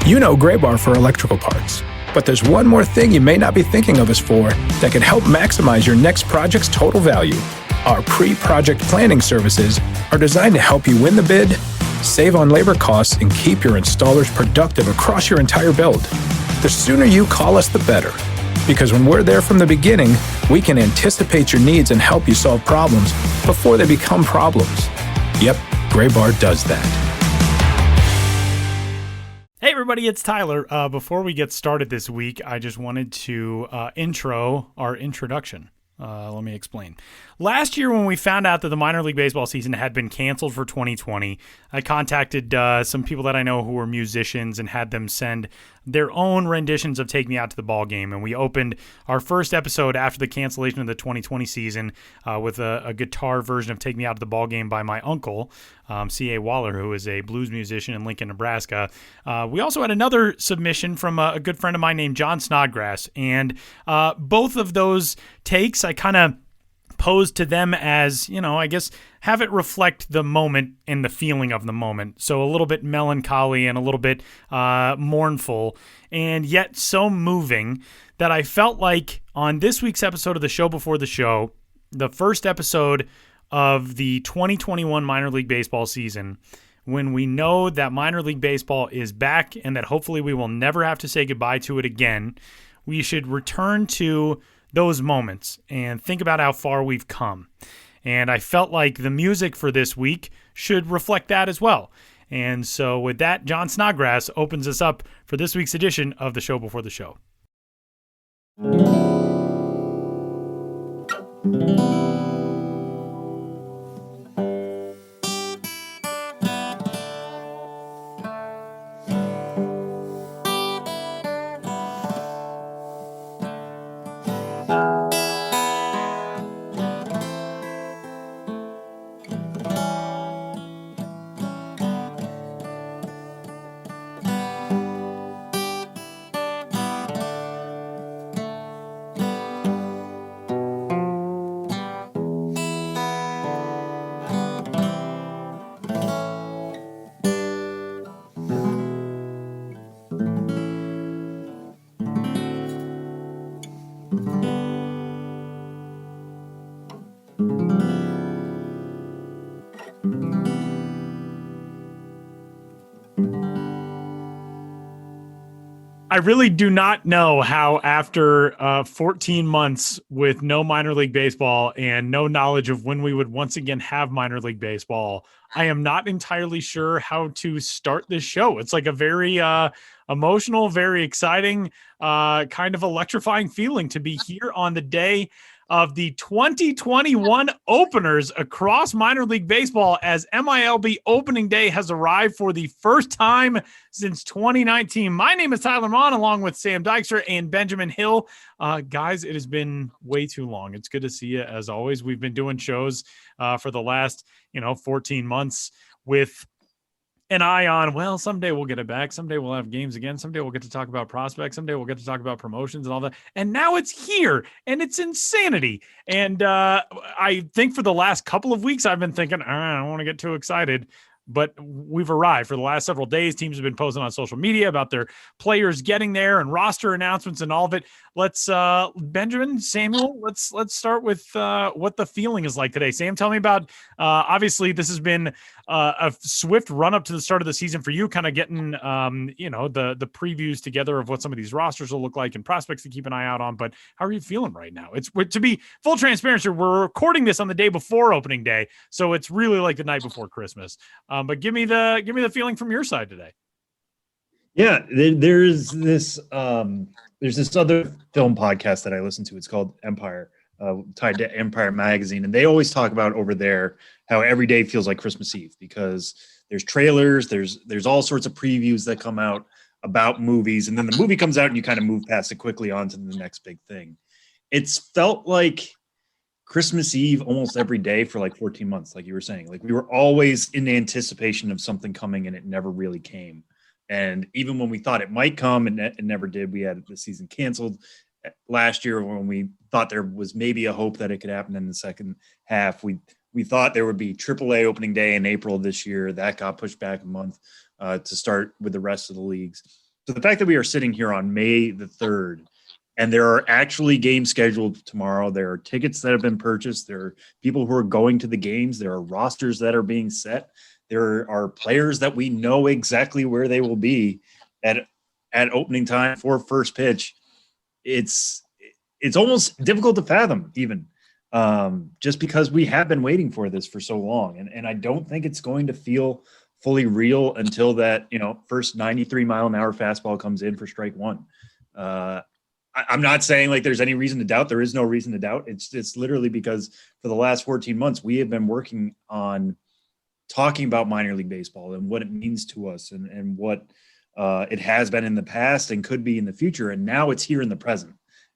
You know Gray Bar for electrical parts, but there's one more thing you may not be thinking of us for that can help maximize your next project's total value. Our pre-project planning services are designed to help you win the bid, save on labor costs, and keep your installers productive across your entire build. The sooner you call us, the better. Because when we're there from the beginning, we can anticipate your needs and help you solve problems before they become problems. Yep, Gray Bar does that. Hey everybody, it's Tyler. Before we get started this week, I just wanted to intro our introduction. Let me explain. Last year when we found out that the minor league baseball season had been canceled for 2020, I contacted some people that I know who were musicians and had them send their own renditions of Take Me Out to the Ball Game. And we opened our first episode after the cancellation of the 2020 season with a guitar version of Take Me Out to the Ball Game by my uncle, C.A. Waller, who is a blues musician in Lincoln, Nebraska. We also had another submission from a good friend of mine named John Snodgrass. And both of those takes I kind of posed to them as, you know, I guess have it reflect the moment and the feeling of the moment. So a little bit melancholy and a little bit mournful, and yet so moving that I felt like on this week's episode of the Show Before the Show, the first episode of the 2021 minor league baseball season, when we know that minor league baseball is back and that hopefully we will never have to say goodbye to it again, we should return to those moments and think about how far we've come. And I felt like the music for this week should reflect that as well. And so with that, John Snodgrass opens us up for this week's edition of the Show Before the Show. I really do not know how after 14 months with no minor league baseball and no knowledge of when we would once again have minor league baseball, I am not entirely sure how to start this show. It's like a very emotional, very exciting, kind of electrifying feeling to be here on the day of the 2021 openers across minor league baseball as MiLB opening day has arrived for the first time since 2019. My name is Tyler Mon, along with Sam Dykstra and Benjamin Hill. Guys, it has been way too long. It's good to see you as always. We've been doing shows for the last, 14 months with an eye on, well, someday we'll get it back. Someday we'll have games again. Someday we'll get to talk about prospects. Someday we'll get to talk about promotions and all that. And now it's here, and it's insanity. And I think for the last couple of weeks, I've been thinking, I don't want to get too excited. But we've arrived. For the last several days, teams have been posting on social media about their players getting there and roster announcements and all of it. Let's, Benjamin, Samuel, let's start with what the feeling is like today. Sam, tell me about, obviously this has been a swift run up to the start of the season for you, kind of getting, the previews together of what some of these rosters will look like and prospects to keep an eye out on. But how are you feeling right now? It's, to be full transparency, we're recording this on the day before opening day, so it's really like the night before Christmas. But give me the feeling from your side today. Yeah, there's this other film podcast that I listen to. It's called Empire, tied to Empire Magazine, and they always talk about over there how every day feels like Christmas Eve because there's trailers, there's all sorts of previews that come out about movies, and then the movie comes out and you kind of move past it quickly on to the next big thing. It's felt like Christmas Eve almost every day for like 14 months, like you were saying. Like we were always in anticipation of something coming and it never really came. And even when we thought it might come and it never did, we had the season canceled last year when we thought there was maybe a hope that it could happen in the second half. We thought there would be AAA opening day in April this year. That got pushed back a month to start with the rest of the leagues. So the fact that we are sitting here on May the 3rd, and there are actually games scheduled tomorrow, there are tickets that have been purchased, there are people who are going to the games, there are rosters that are being set, there are players that we know exactly where they will be at opening time for first pitch. It's almost difficult to fathom, even just because we have been waiting for this for so long. And I don't think it's going to feel fully real until that, first 93-mile-an-hour fastball comes in for strike one. I'm not saying like there's any reason to doubt. There is no reason to doubt. It's literally because for the last 14 months, we have been working on talking about minor league baseball and what it means to us and what it has been in the past and could be in the future. And now it's here in the present.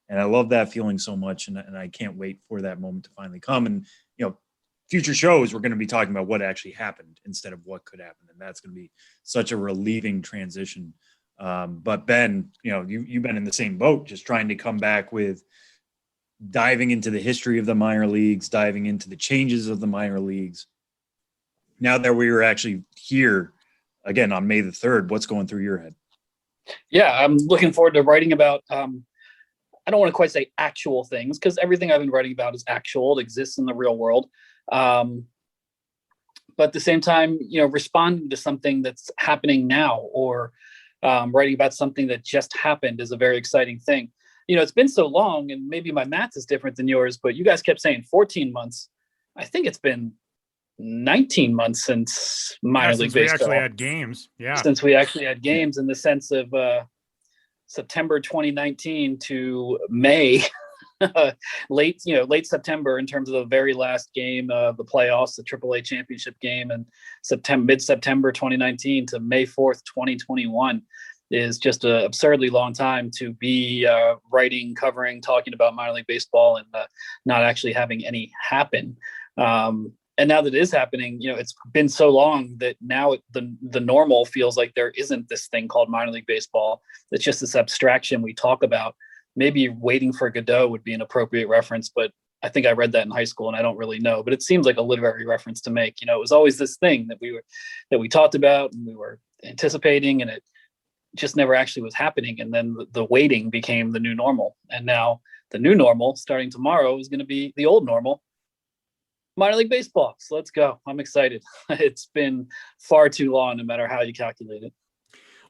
And I love that feeling so much. And I can't wait for that moment to finally come. And, future shows, we're going to be talking about what actually happened instead of what could happen. And that's going to be such a relieving transition. But Ben, you've been in the same boat, just trying to come back with diving into the history of the minor leagues, diving into the changes of the minor leagues. Now that we were actually here again on May the 3rd, what's going through your head? Yeah, I'm looking forward to writing about, I don't want to quite say actual things because everything I've been writing about is actual. It exists in the real world. But at the same time, responding to something that's happening now or writing about something that just happened is a very exciting thing. It's been so long and maybe my math is different than yours, but you guys kept saying 14 months. I think it's been 19 months since minor league baseball. We actually had games. Yeah. Since we actually had games in the sense of September 2019 to May, late September in terms of the very last game of the playoffs, the AAA championship game, and mid-September 2019 to May 4th, 2021 is just an absurdly long time to be writing, covering, talking about minor league baseball and not actually having any happen. And now that it is happening, it's been so long that now the normal feels like there isn't this thing called minor league baseball. It's just this abstraction we talk about. Maybe Waiting for Godot would be an appropriate reference, but I think I read that in high school and I don't really know, but it seems like a literary reference to make. It was always this thing that we talked about and we were anticipating, and it just never actually was happening. And then the waiting became the new normal. And now the new normal starting tomorrow is going to be the old normal. Minor league baseball. So let's go. I'm excited. It's been far too long, no matter how you calculate it.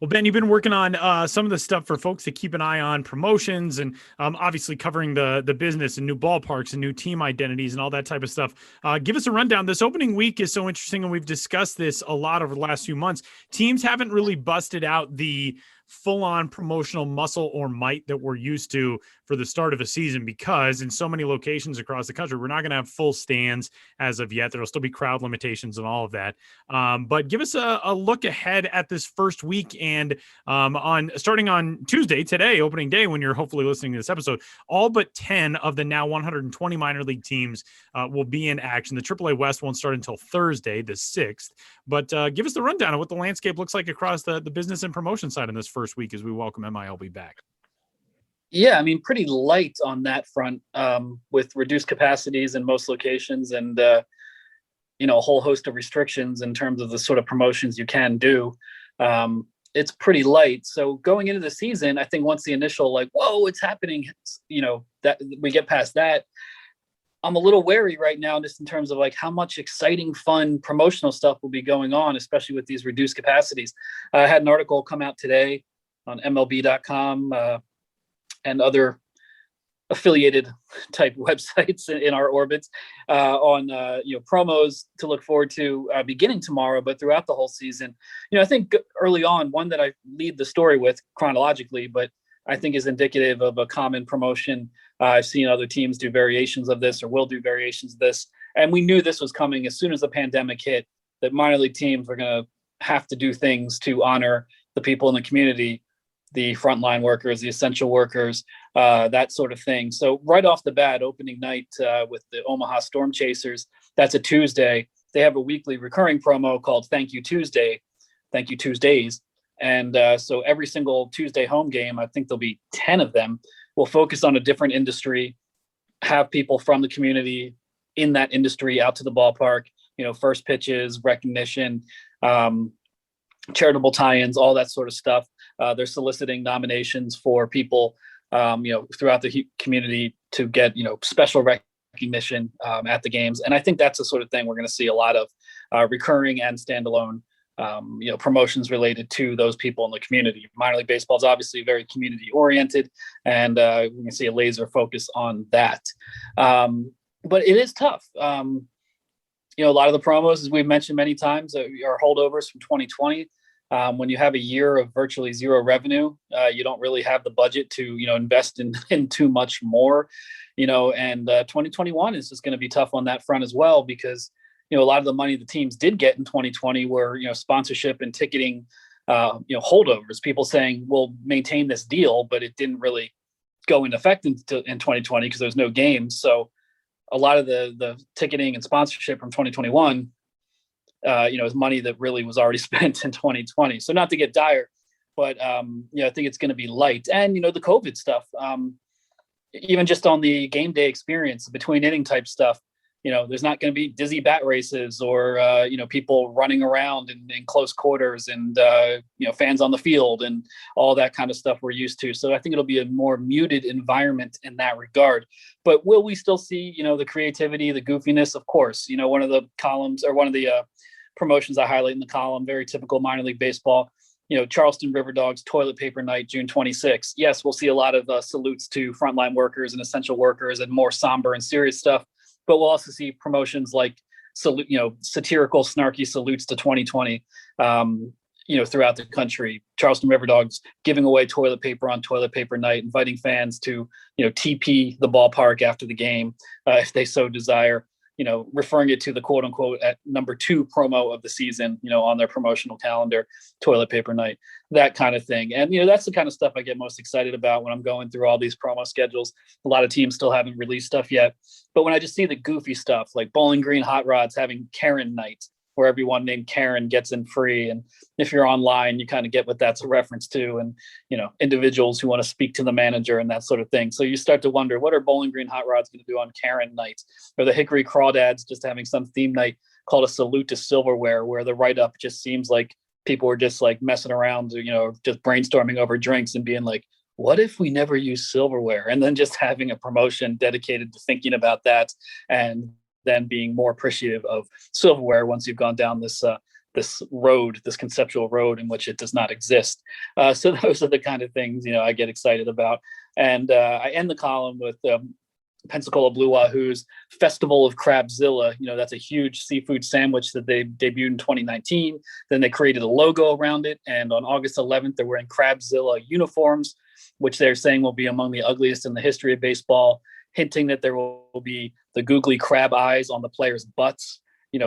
Well, Ben, you've been working on some of the stuff for folks to keep an eye on, promotions, and obviously covering the business and new ballparks and new team identities and all that type of stuff. Give us a rundown. This opening week is so interesting, and we've discussed this a lot over the last few months. Teams haven't really busted out the full-on promotional muscle or might that we're used to for the start of a season, because in so many locations across the country, we're not going to have full stands as of yet. There'll still be crowd limitations and all of that. But give us a look ahead at this first week, and starting on Tuesday, today, opening day, when you're hopefully listening to this episode, all but 10 of the now 120 minor league teams will be in action. The AAA West won't start until Thursday, the 6th. But give us the rundown of what the landscape looks like across the business and promotion side in this first week as we welcome MiLB back. Yeah, pretty light on that front, with reduced capacities in most locations and, a whole host of restrictions in terms of the sort of promotions you can do. It's pretty light. So going into the season, I think once the initial whoa, it's happening, that we get past that, I'm a little wary right now just in terms of how much exciting, fun promotional stuff will be going on, especially with these reduced capacities. I had an article come out today on MLB.com and other affiliated type websites in our orbits on promos to look forward to beginning tomorrow, but throughout the whole season. I think early on, one that I lead the story with chronologically, but I think is indicative of a common promotion. I've seen other teams do variations of this or will do variations of this. And we knew this was coming as soon as the pandemic hit, that minor league teams were going to have to do things to honor the people in the community, the frontline workers, the essential workers, that sort of thing. So right off the bat, opening night with the Omaha Storm Chasers, that's a Tuesday. They have a weekly recurring promo called Thank You Tuesday, Thank You Tuesdays. And so every single Tuesday home game, I think there'll be 10 of them, will focus on a different industry, have people from the community in that industry out to the ballpark, first pitches, recognition, charitable tie-ins, all that sort of stuff. They're soliciting nominations for people, throughout the community to get, special recognition at the games. And I think that's the sort of thing we're going to see a lot of recurring and standalone, promotions related to those people in the community. Minor league baseball is obviously very community oriented, and we can see a laser focus on that. But it is tough. A lot of the promos, as we've mentioned many times, are holdovers from 2020. When you have a year of virtually zero revenue, you don't really have the budget to, invest in too much more, and 2021 is just going to be tough on that front as well, because, a lot of the money the teams did get in 2020 were, sponsorship and ticketing, holdovers, people saying, we'll maintain this deal, but it didn't really go into effect in 2020 because there's no games. So a lot of the ticketing and sponsorship from 2021, is money that really was already spent in 2020. So not to get dire, but, I think it's going to be light. And, the COVID stuff, even just on the game day experience, between inning type stuff, there's not going to be dizzy bat races or, people running around in close quarters and, fans on the field and all that kind of stuff we're used to. So I think it'll be a more muted environment in that regard. But will we still see, the creativity, the goofiness? Of course. One of the columns, or one of the promotions I highlight in the column, very typical minor league baseball, Charleston River Dogs Toilet Paper Night, June 26th. Yes, we'll see a lot of salutes to frontline workers and essential workers and more somber and serious stuff. But we'll also see promotions like satirical, snarky salutes to 2020, throughout the country. Charleston River Dogs giving away toilet paper on Toilet Paper Night, inviting fans to, TP the ballpark after the game, if they so desire. Referring it to the quote unquote at number 2 promo of the season, on their promotional calendar, Toilet Paper Night, that kind of thing. And, that's the kind of stuff I get most excited about when I'm going through all these promo schedules. A lot of teams still haven't released stuff yet. But when I just see the goofy stuff like Bowling Green Hot Rods having Karen Night, where everyone named Karen gets in free. And if you're online, you kind of get what that's a reference to, and, individuals who want to speak to the manager and that sort of thing. So you start to wonder, what are Bowling Green Hot Rods going to do on Karen Night? Or the Hickory Crawdads just having some theme night called a Salute to Silverware, where the write-up just seems like people were just like messing around, just brainstorming over drinks and being like, what if we never use silverware? And then just having a promotion dedicated to thinking about that, and then being more appreciative of silverware once you've gone down this road, this conceptual road in which it does not exist. So those are the kind of things, I get excited about. And I end the column with Pensacola Blue Wahoo's Festival of Crabzilla. That's a huge seafood sandwich that they debuted in 2019. Then they created a logo around it. And on August 11th, they're wearing Crabzilla uniforms, which they're saying will be among the ugliest in the history of baseball, hinting that there will be the googly crab eyes on the players' butts,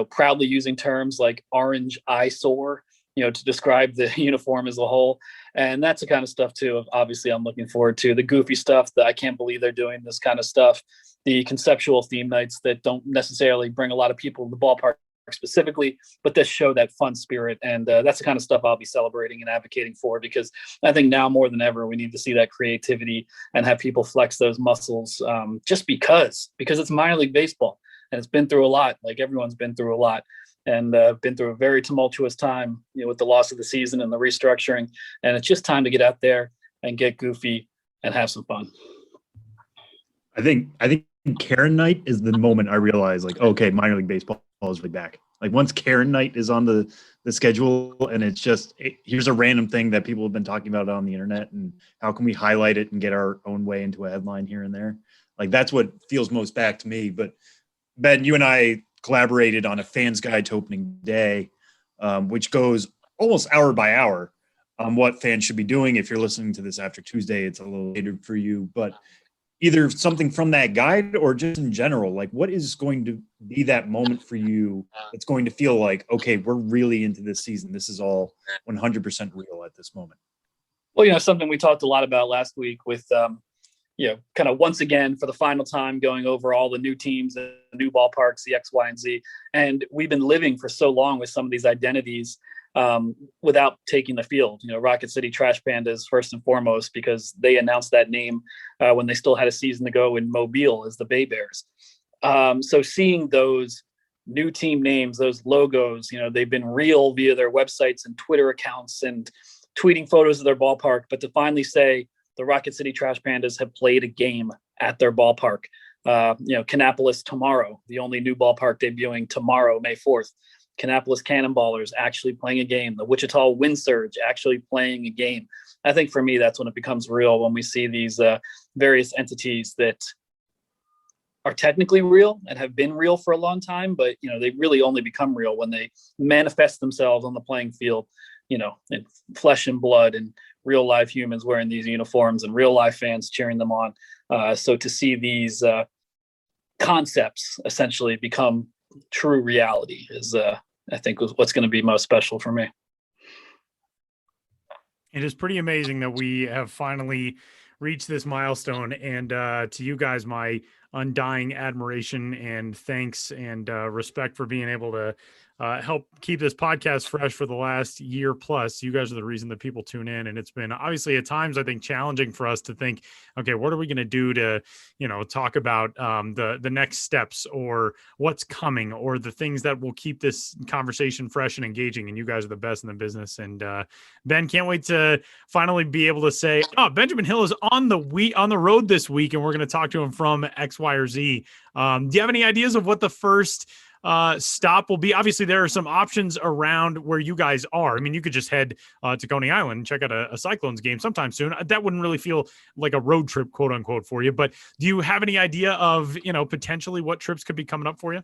proudly using terms like orange eyesore, to describe the uniform as a whole. And that's the kind of stuff too, obviously I'm looking forward to. The goofy stuff that I can't believe they're doing this kind of stuff, the conceptual theme nights that don't necessarily bring a lot of people to the ballpark specifically, but this show that fun spirit. And that's the kind of stuff I'll be celebrating and advocating for, because I think now more than ever, we need to see that creativity and have people flex those muscles, just because it's minor league baseball and it's been through a lot. Like everyone's been through a lot, and been through a very tumultuous time, with the loss of the season and the restructuring. And it's just time to get out there and get goofy and have some fun. I think Karen Night is the moment I realize, like, okay, minor league baseball is really back. Like once Karen Night is on the schedule, and it's just, here's a random thing that people have been talking about on the internet, and how can we highlight it and get our own way into a headline here and there? Like that's what feels most back to me. But Ben, you and I collaborated on a fan's guide to opening day, which goes almost hour by hour on what fans should be doing. If you're listening to this after Tuesday, it's a little later for you, but either something from that guide or just in general, like what is going to be that moment for you that's going to feel like, okay, we're really into this season. This is all 100% real at this moment. Well, something we talked a lot about last week with, kind of once again for the final time going over all the new teams, the new ballparks, the X, Y, and Z. And we've been living for so long with some of these identities without taking the field. Rocket City Trash Pandas first and foremost, because they announced that name when they still had a season to go in Mobile as the Bay Bears. So seeing those new team names, those logos, they've been real via their websites and Twitter accounts and tweeting photos of their ballpark, but to finally say the Rocket City Trash Pandas have played a game at their ballpark. Kannapolis tomorrow, the only new ballpark debuting tomorrow, May 4th. Kannapolis Cannonballers actually playing a game. The Wichita Wind Surge actually playing a game. I think for me, that's when it becomes real, when we see these various entities that are technically real and have been real for a long time, but they really only become real when they manifest themselves on the playing field, in flesh and blood, and real live humans wearing these uniforms and real live fans cheering them on. So to see these concepts essentially become true reality is, I think, what's going to be most special for me. It is pretty amazing that we have finally reached this milestone, and to you guys, my undying admiration and thanks and respect for being able to help keep this podcast fresh for the last year plus. You guys are the reason that people tune in, and it's been obviously at times, I think, challenging for us to think, okay, what are we going to do to, talk about the next steps or what's coming or the things that will keep this conversation fresh and engaging. And you guys are the best in the business. And Ben, can't wait to finally be able to say, oh, Benjamin Hill is on the road this week, and we're going to talk to him from X, Y, or Z. Do you have any ideas of what the first stop will be? Obviously, there are some options around where you guys are. I mean, you could just head to Coney Island and check out a Cyclones game sometime soon. That wouldn't really feel like a road trip, quote unquote, for you. But do you have any idea of, potentially what trips could be coming up for you?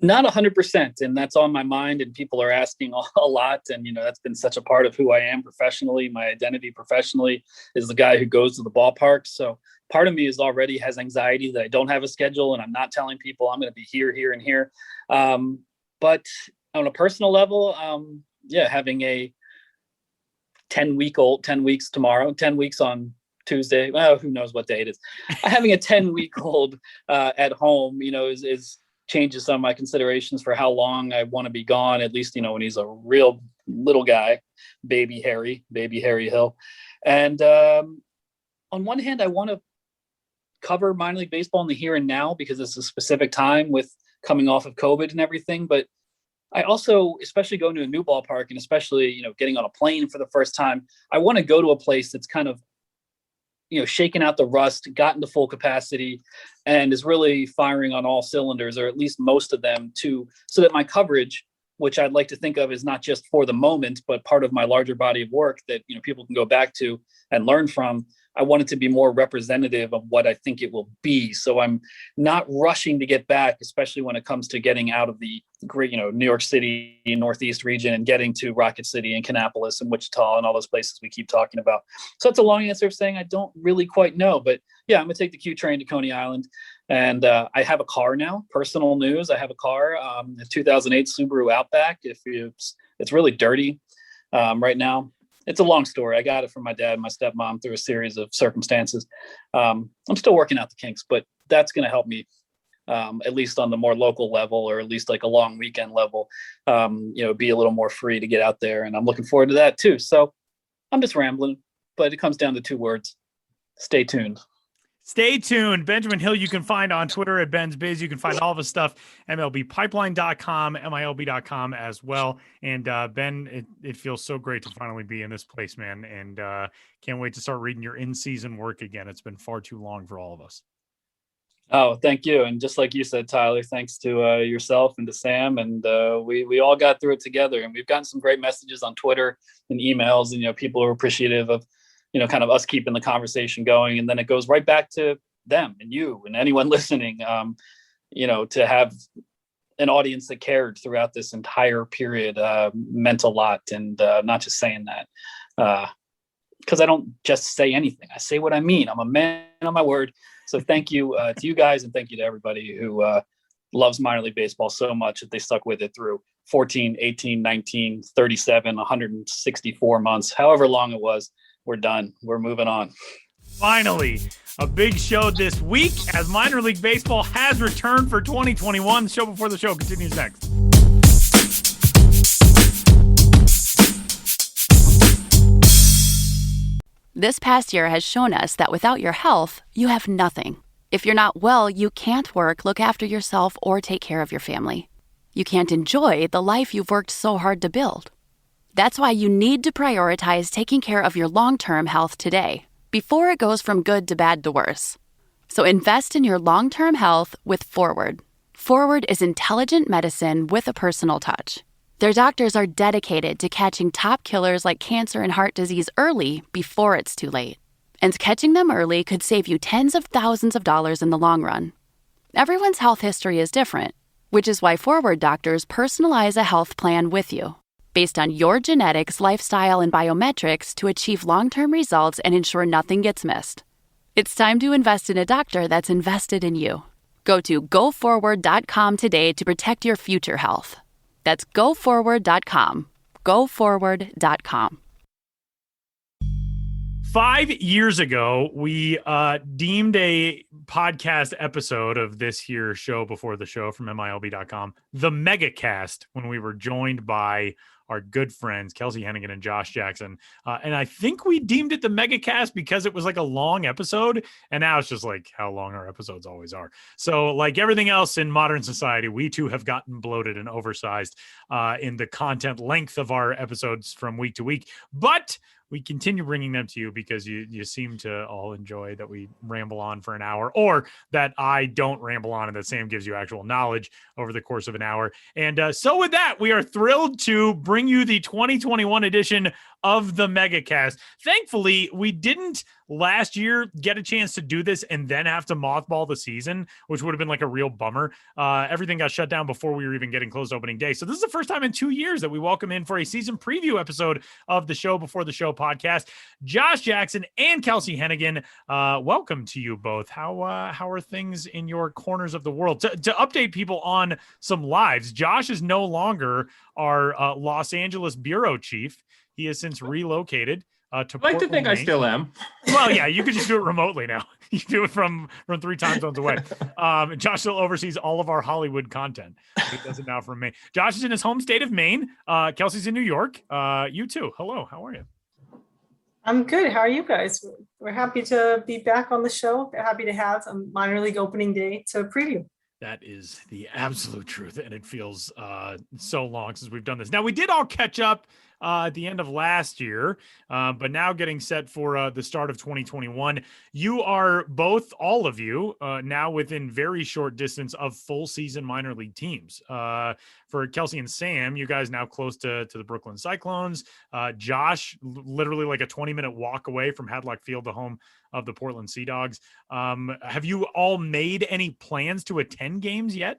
Not 100%. And that's on my mind. And people are asking a lot. And, that's been such a part of who I am professionally. My identity professionally is the guy who goes to the ballpark. So part of me already has anxiety that I don't have a schedule and I'm not telling people I'm going to be here, here, and here. But on a personal level, having a 10 weeks tomorrow, 10 weeks on Tuesday. Well, who knows what day it is. Having a 10-week-old at home, is changes some of my considerations for how long I want to be gone, at least, when he's a real little guy, baby Harry Hill. And on one hand, I want to cover minor league baseball in the here and now because it's a specific time with coming off of COVID and everything. But I also, especially going to a new ballpark and especially, getting on a plane for the first time, I want to go to a place that's kind of, shaken out the rust, gotten to full capacity, and is really firing on all cylinders, or at least most of them, so that my coverage, which I'd like to think of as not just for the moment, but part of my larger body of work that, people can go back to and learn from, I want it to be more representative of what I think it will be. So I'm not rushing to get back, especially when it comes to getting out of the great, New York City, Northeast region, and getting to Rocket City and Kannapolis and Wichita and all those places we keep talking about. So that's a long answer of saying I don't really quite know. But yeah, I'm going to take the Q train to Coney Island. And I have a car now. Personal news, I have a car, a 2008 Subaru Outback. It's really dirty right now. It's a long story. I got it from my dad and my stepmom through a series of circumstances. I'm still working out the kinks, but that's going to help me, at least on the more local level, or at least like a long weekend level, be a little more free to get out there. And I'm looking forward to that too. So I'm just rambling, but it comes down to two words: stay tuned. Stay tuned. Benjamin Hill, you can find on Twitter at Ben's Biz. You can find all of his stuff, MLBpipeline.com, MILB.com as well. And Ben, it feels so great to finally be in this place, man. And can't wait to start reading your in-season work again. It's been far too long for all of us. Oh, thank you. And just like you said, Tyler, thanks to yourself and to Sam. And we all got through it together. And we've gotten some great messages on Twitter and emails. And, people are appreciative of, kind of us keeping the conversation going. And then it goes right back to them and you and anyone listening, to have an audience that cared throughout this entire period meant a lot. And not just saying that because I don't just say anything. I say what I mean. I'm a man on my word. So thank you to you guys. And thank you to everybody who loves minor league baseball so much that they stuck with it through 14, 18, 19, 37, 164 months, however long it was. We're done. We're moving on. Finally, a big show this week as minor league baseball has returned for 2021. The show before the show continues next. This past year has shown us that without your health, you have nothing. If you're not well, you can't work, look after yourself, or take care of your family. You can't enjoy the life you've worked so hard to build. That's why you need to prioritize taking care of your long-term health today, before it goes from good to bad to worse. So invest in your long-term health with Forward. Forward is intelligent medicine with a personal touch. Their doctors are dedicated to catching top killers like cancer and heart disease early before it's too late. And catching them early could save you tens of thousands of dollars in the long run. Everyone's health history is different, which is why Forward doctors personalize a health plan with you, based on your genetics, lifestyle, and biometrics to achieve long-term results and ensure nothing gets missed. It's time to invest in a doctor that's invested in you. Go to goforward.com today to protect your future health. That's goforward.com. Goforward.com. 5 years ago, we deemed a podcast episode of this here show before the show from MiLB.com, the Megacast, when we were joined by our good friends, Kelsie, Heneghan, and Josh Jackson. And I think we deemed it the Megacast because it was like a long episode. And now it's just like how long our episodes always are. So like everything else in modern society, we too have gotten bloated and oversized in the content length of our episodes from week to week. But we continue bringing them to you because you seem to all enjoy that we ramble on for an hour, or that I don't ramble on and that Sam gives you actual knowledge over the course of an hour. And so with that, we are thrilled to bring you the 2021 edition of the Megacast. Thankfully, we didn't last year get a chance to do this and then have to mothball the season, which would have been like a real bummer. Everything got shut down before we were even getting close to opening day. So this is the first time in 2 years that we welcome in for a season preview episode of the Show Before the Show podcast. Josh Jackson and Kelsie Heneghan, welcome to you both. How are things in your corners of the world? To update people on some lives, Josh is no longer our Los Angeles bureau chief. He has since relocated to I'd like to think Maine. I still am. Well, yeah, you could just do it remotely now. You can do it from 3 time zones away. Josh still oversees all of our Hollywood content. He does it now from Maine. Josh is in his home state of Maine. Kelsie's in New York. You too. Hello. How are you? I'm good. How are you guys? We're happy to be back on the show. We're happy to have a minor league opening day to preview. That is the absolute truth. And it feels so long since we've done this. Now, we did all catch up at the end of last year, but now getting set for the start of 2021. You are both, all of you, now within very short distance of full season minor league teams. For Kelsie and Sam, you guys now close to the Brooklyn Cyclones. Josh, literally like a 20-minute walk away from Hadlock Field, the home of the Portland Sea Dogs. Have you all made any plans to attend games yet?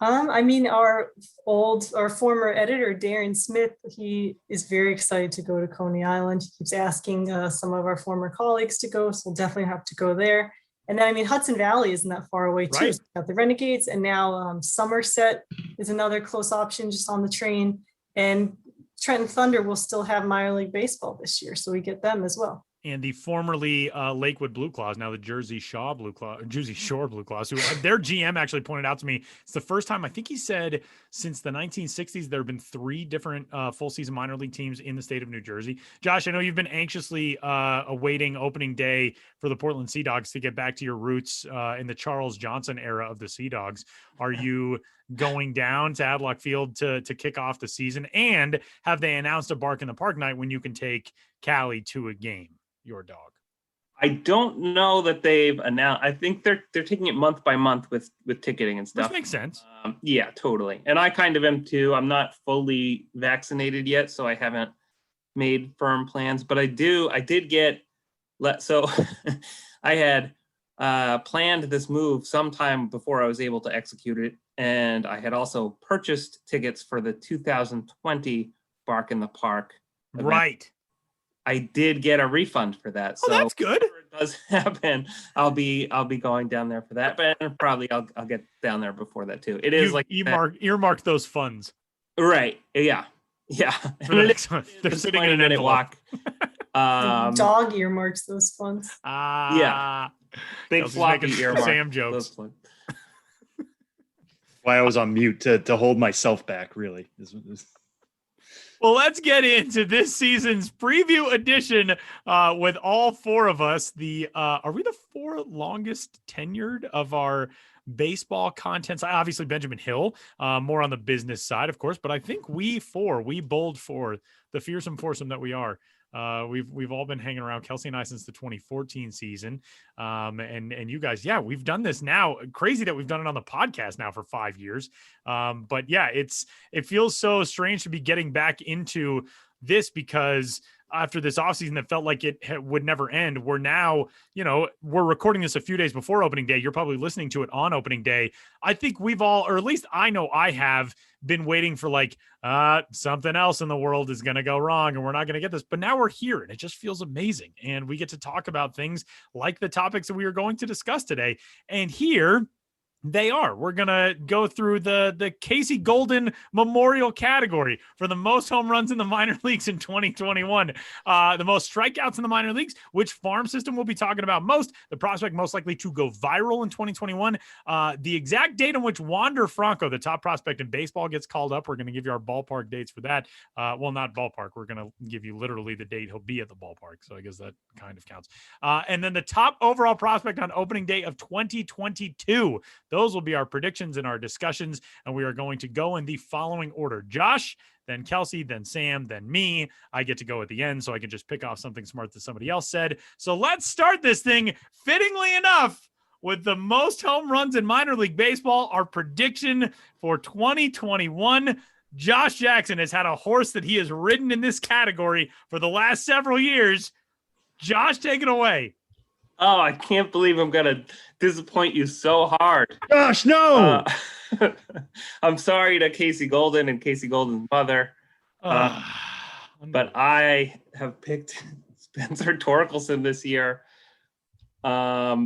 I mean, our former editor, Darren Smith, he is very excited to go to Coney Island. He keeps asking some of our former colleagues to go, so we'll definitely have to go there. And then, I mean, Hudson Valley isn't that far away, too. Right. So we've got the Renegades, and now Somerset is another close option just on the train. And Trenton Thunder will still have minor league baseball this year, so we get them as well. And the formerly Lakewood Blue Claws, now the Jersey Shore Blue Claws, who their GM actually pointed out to me, it's the first time, I think he said, since the 1960s, there have been 3 different full season minor league teams in the state of New Jersey. Josh, I know you've been anxiously awaiting opening day for the Portland Sea Dogs to get back to your roots in the Charles Johnson era of the Sea Dogs. Are you going down to Hadlock Field to kick off the season? And have they announced a Bark in the Park night when you can take Callie to a game? Your dog. I don't know that they've announced. I think they're taking it month by month with ticketing and stuff. Which makes sense. Yeah, totally. And I kind of am too. I'm not fully vaccinated yet, so I haven't made firm plans. But I did get. So I had planned this move sometime before I was able to execute it, and I had also purchased tickets for the 2020 Bark in the Park event. Right. I did get a refund for that. Oh, so that's good. if it does happen, I'll be going down there for that. But probably I'll get down there before that too. It is You like earmark those funds. Right. Yeah. Yeah. For the next one. They're It's a sitting in an 20-minute envelope. walk. Dog earmarks those funds. Yeah. Big Kelsey's floppy making earmark. Sam jokes. Why I was on mute to hold myself back, really. Well, let's get into this season's preview edition with all four of us. Are we the four longest tenured of our baseball content? Obviously, Benjamin Hill, more on the business side, of course, but I think we bold four, the fearsome foursome that we are. We've all been hanging around, Kelsie and I, since the 2014 season. And you guys, yeah, we've done this now. Crazy that we've done it on the podcast now for 5 years. But yeah, it feels so strange to be getting back into this, because after this offseason that felt like it would never end, we're now, we're recording this a few days before opening day. You're probably listening to it on opening day. I think we've all, or at least I know I have, been waiting for something else in the world is going to go wrong and we're not going to get this. But now we're here and it just feels amazing. And we get to talk about things like the topics that we are going to discuss today. And here they are. We're going to go through the Casey Golden Memorial category for the most home runs in the minor leagues in 2021, the most strikeouts in the minor leagues, which farm system we'll be talking about most, the prospect most likely to go viral in 2021, the exact date on which Wander Franco, the top prospect in baseball, gets called up. We're going to give you our ballpark dates for that. Well, not ballpark. We're going to give you literally the date he'll be at the ballpark. So I guess that kind of counts. And then the top overall prospect on opening day of 2022. Those will be our predictions and our discussions, and we are going to go in the following order. Josh, then Kelsie, then Sam, then me. I get to go at the end, so I can just pick off something smart that somebody else said. So let's start this thing, fittingly enough, with the most home runs in minor league baseball. Our prediction for 2021. Josh Jackson has had a horse that he has ridden in this category for the last several years. Josh, take it away. Oh, I can't believe I'm going to disappoint you so hard. Gosh, no. I'm sorry to Casey Golden and Casey Golden's mother. But I have picked Spencer Torkelson this year. I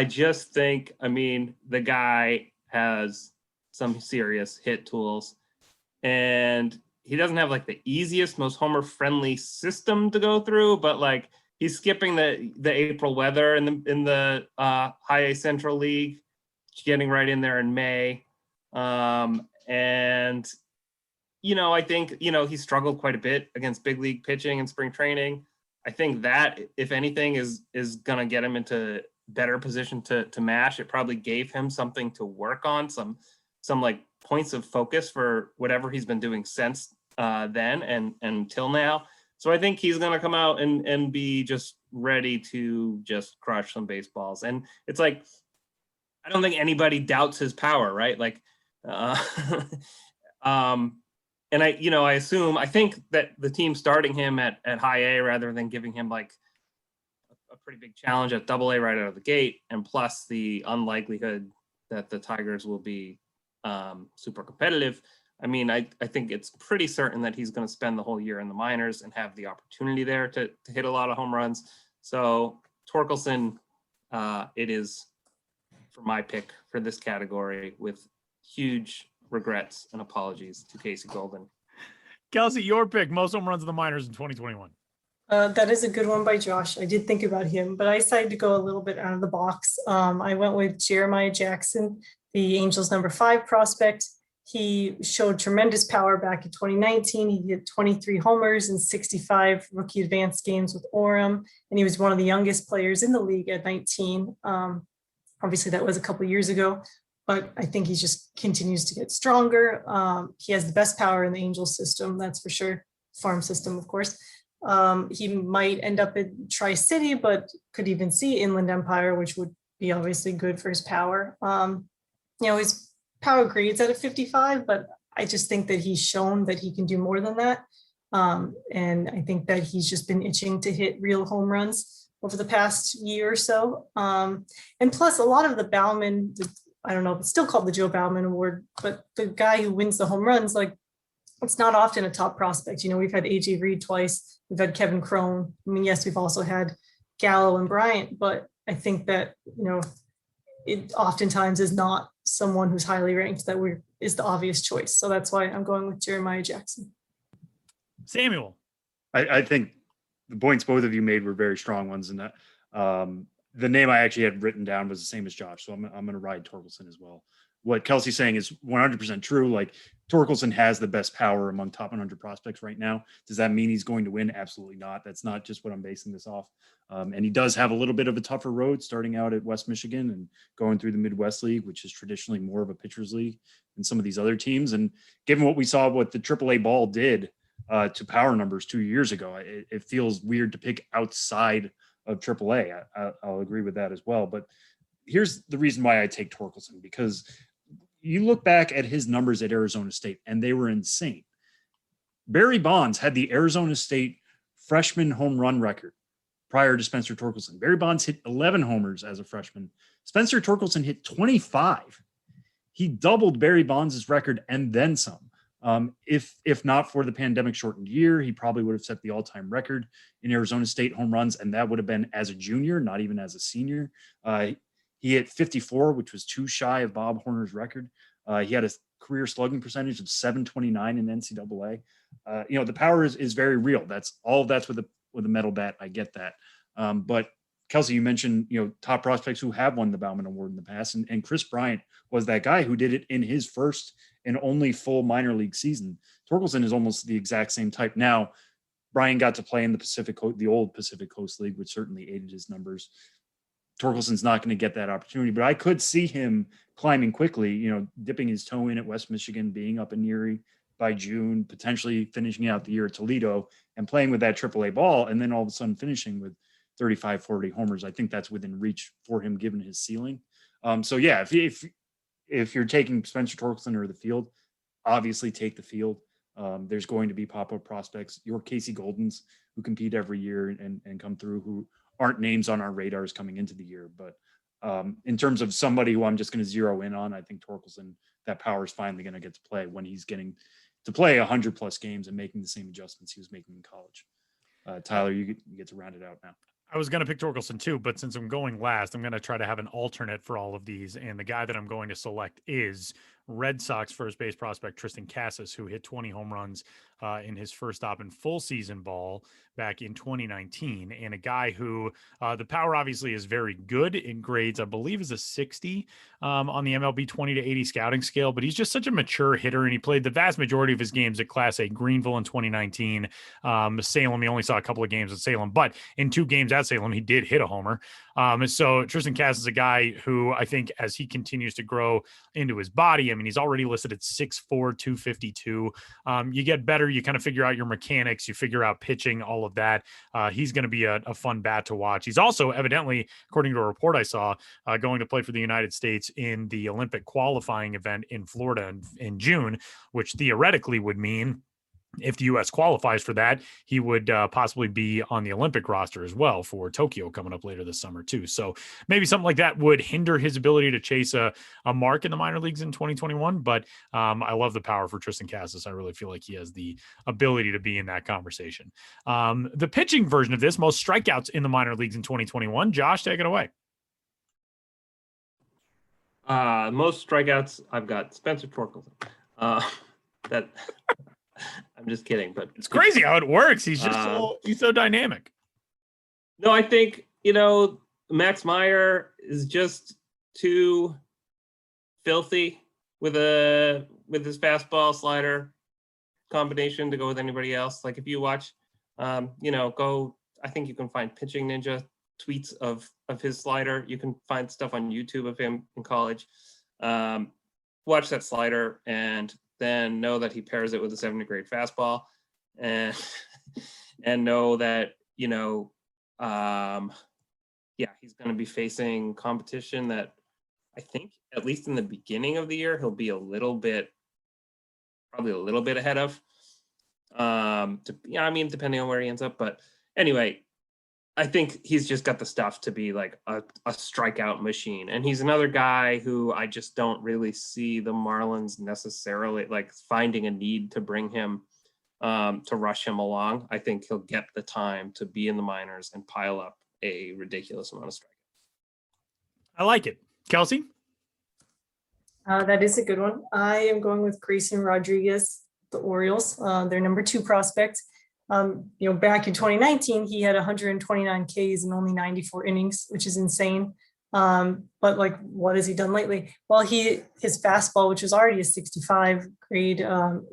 just think, the guy has some serious hit tools. And he doesn't have the easiest, most homer-friendly system to go through, but he's skipping the April weather in the High A Central League, getting right in there in May. And I think, he struggled quite a bit against big league pitching in spring training. I think that, if anything, is going to get him into better position to mash. It probably gave him something to work on, some points of focus for whatever he's been doing since then and until now. So I think he's going to come out and be just ready to just crush some baseballs. And it's I don't think anybody doubts his power, right? And I think that the team starting him at high A rather than giving him a pretty big challenge at double A right out of the gate, and plus the unlikelihood that the Tigers will be super competitive. I think it's pretty certain that he's going to spend the whole year in the minors and have the opportunity there to hit a lot of home runs. So Torkelson, it is for my pick for this category, with huge regrets and apologies to Casey Golden. Kelsie, your pick, most home runs in the minors in 2021. That is a good one by Josh. I did think about him, but I decided to go a little bit out of the box. I went with Jeremiah Jackson, the Angels' number 5 prospect. He showed tremendous power back in 2019. He hit 23 homers in 65 rookie advanced games with Orem, and he was one of the youngest players in the league at 19. Obviously, that was a couple of years ago, but I think he just continues to get stronger. He has the best power in the Angels system, that's for sure. Farm system, of course. He might end up in Tri-City, but could even see Inland Empire, which would be obviously good for his power. His power grades at a 55, but I just think that he's shown that he can do more than that. And I think that he's just been itching to hit real home runs over the past year or so. And plus a lot of the Bauman, I don't know if it's still called the Joe Bauman Award, but the guy who wins the home runs, it's not often a top prospect. We've had AJ Reed twice. We've had Kevin Crone. Yes, we've also had Gallo and Bryant, but I think that, it oftentimes is not someone who's highly ranked that is the obvious choice. So that's why I'm going with Jeremiah Jackson. Samuel. I think the points both of you made were very strong ones in that. The name I actually had written down was the same as Josh, so I'm going to ride Torkelson as well. what Kelsey's saying is 100% true. Like Torkelson has the best power among top 100 prospects right now. Does that mean he's going to win? Absolutely not. That's not just what I'm basing this off. And he does have a little bit of a tougher road starting out at West Michigan and going through the Midwest League, which is traditionally more of a pitcher's league than some of these other teams. And given what we saw, what the AAA ball did to power numbers 2 years ago, it feels weird to pick outside of AAA. I'll agree with that as well. But here's the reason why I take Torkelson, because you look back at his numbers at Arizona State and they were insane. Barry Bonds had the Arizona State freshman home run record prior to Spencer Torkelson. Barry Bonds hit 11 homers as a freshman. Spencer Torkelson hit 25. He doubled Barry Bonds' record and then some. If not for the pandemic shortened year, he probably would have set the all-time record in Arizona State home runs. And that would have been as a junior, not even as a senior. He hit 54, which was too shy of Bob Horner's record. He had a career slugging percentage of .729 in NCAA. The power is very real. That's with a metal bat. I get that. But Kelsie, you mentioned, top prospects who have won the Bauman Award in the past. And Chris Bryant was that guy who did it in his first and only full minor league season. Torkelson is almost the exact same type. Now, Bryant got to play in the old Pacific Coast League, which certainly aided his numbers. Torkelson's not going to get that opportunity, but I could see him climbing quickly, dipping his toe in at West Michigan, being up in Erie by June, potentially finishing out the year at Toledo and playing with that AAA ball, and then all of a sudden finishing with 35, 40 homers. I think that's within reach for him given his ceiling. If you're taking Spencer Torkelson or the field, obviously take the field. There's going to be pop-up prospects, your Casey Goldens, who compete every year and come through, who aren't names on our radars coming into the year. But in terms of somebody who I'm just going to zero in on, I think Torkelson, that power is finally going to get to play when he's getting to play 100+ games and making the same adjustments he was making in college. Tyler, you get to round it out now. I was going to pick Torkelson too, but since I'm going last, I'm going to try to have an alternate for all of these. And the guy that I'm going to select is Red Sox first base prospect Tristan Casas, who hit 20 home runs in his first stop in full season ball back in 2019. And a guy who the power obviously is very good in grades, I believe is a 60 on the MLB 20 to 80 scouting scale, but he's just such a mature hitter. And he played the vast majority of his games at Class A Greenville in 2019. Salem, he only saw a couple of games at Salem, but in 2 games at Salem, he did hit a homer. So Tristan Casas is a guy who I think as he continues to grow into his body, I mean, he's already listed at 6'4", 252. You get better, you kind of figure out your mechanics, you figure out pitching, all of that. He's going to be a fun bat to watch. He's also evidently, according to a report I saw, going to play for the United States in the Olympic qualifying event in Florida in June, which theoretically would mean if the U.S. qualifies for that, he would possibly be on the Olympic roster as well for Tokyo coming up later this summer too. So maybe something like that would hinder his ability to chase a mark in the minor leagues in 2021. But I love the power for Tristan Casas. I really feel like he has the ability to be in that conversation. The pitching version of this, most strikeouts in the minor leagues in 2021. Josh, take it away. Most strikeouts, I've got Spencer Torkelson. That I'm just kidding, but it's crazy how it works. He's just he's so dynamic. No, I think Max Meyer is just too filthy with his fastball slider combination to go with anybody else. Like if you watch, I think you can find Pitching Ninja tweets of his slider. You can find stuff on YouTube of him in college. Watch that slider and then know that he pairs it with a 70-grade fastball, and know that he's going to be facing competition that I think at least in the beginning of the year he'll be probably a little bit ahead of. Depending on where he ends up, but anyway, I think he's just got the stuff to be like a strikeout machine. And he's another guy who I just don't really see the Marlins necessarily like finding a need to bring him to rush him along. I think he'll get the time to be in the minors and pile up a ridiculous amount of strikeouts. I like it. Kelsie? That is a good one. I am going with Grayson Rodriguez, the Orioles, their number 2 prospect. Back in 2019, he had 129 Ks in only 94 innings, which is insane. But like, what has he done lately? Well, his fastball, which was already a 65 grade,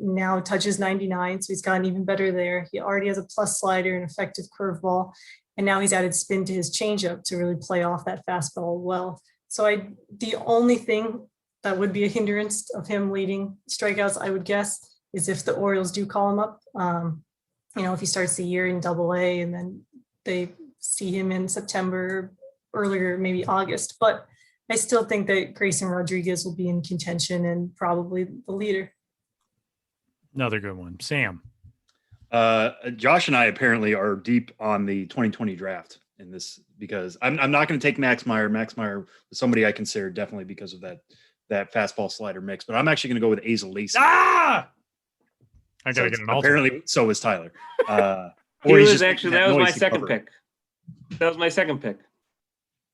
now touches 99. So he's gotten even better there. He already has a plus slider and effective curveball. And now he's added spin to his changeup to really play off that fastball well. So the only thing that would be a hindrance of him leading strikeouts, I would guess, is if the Orioles do call him up. If he starts the year in Double-A and then they see him in September, earlier, maybe August. But I still think that Grayson Rodriguez will be in contention and probably the leader. Another good one. Sam. Josh and I apparently are deep on the 2020 draft in this, because I'm not going to take Max Meyer. Max Meyer was somebody I considered definitely because of that fastball slider mix, but I'm actually going to go with Asa Lacy. I got to get an alternate. Apparently, so was Tyler. That was my second pick. That was my second pick.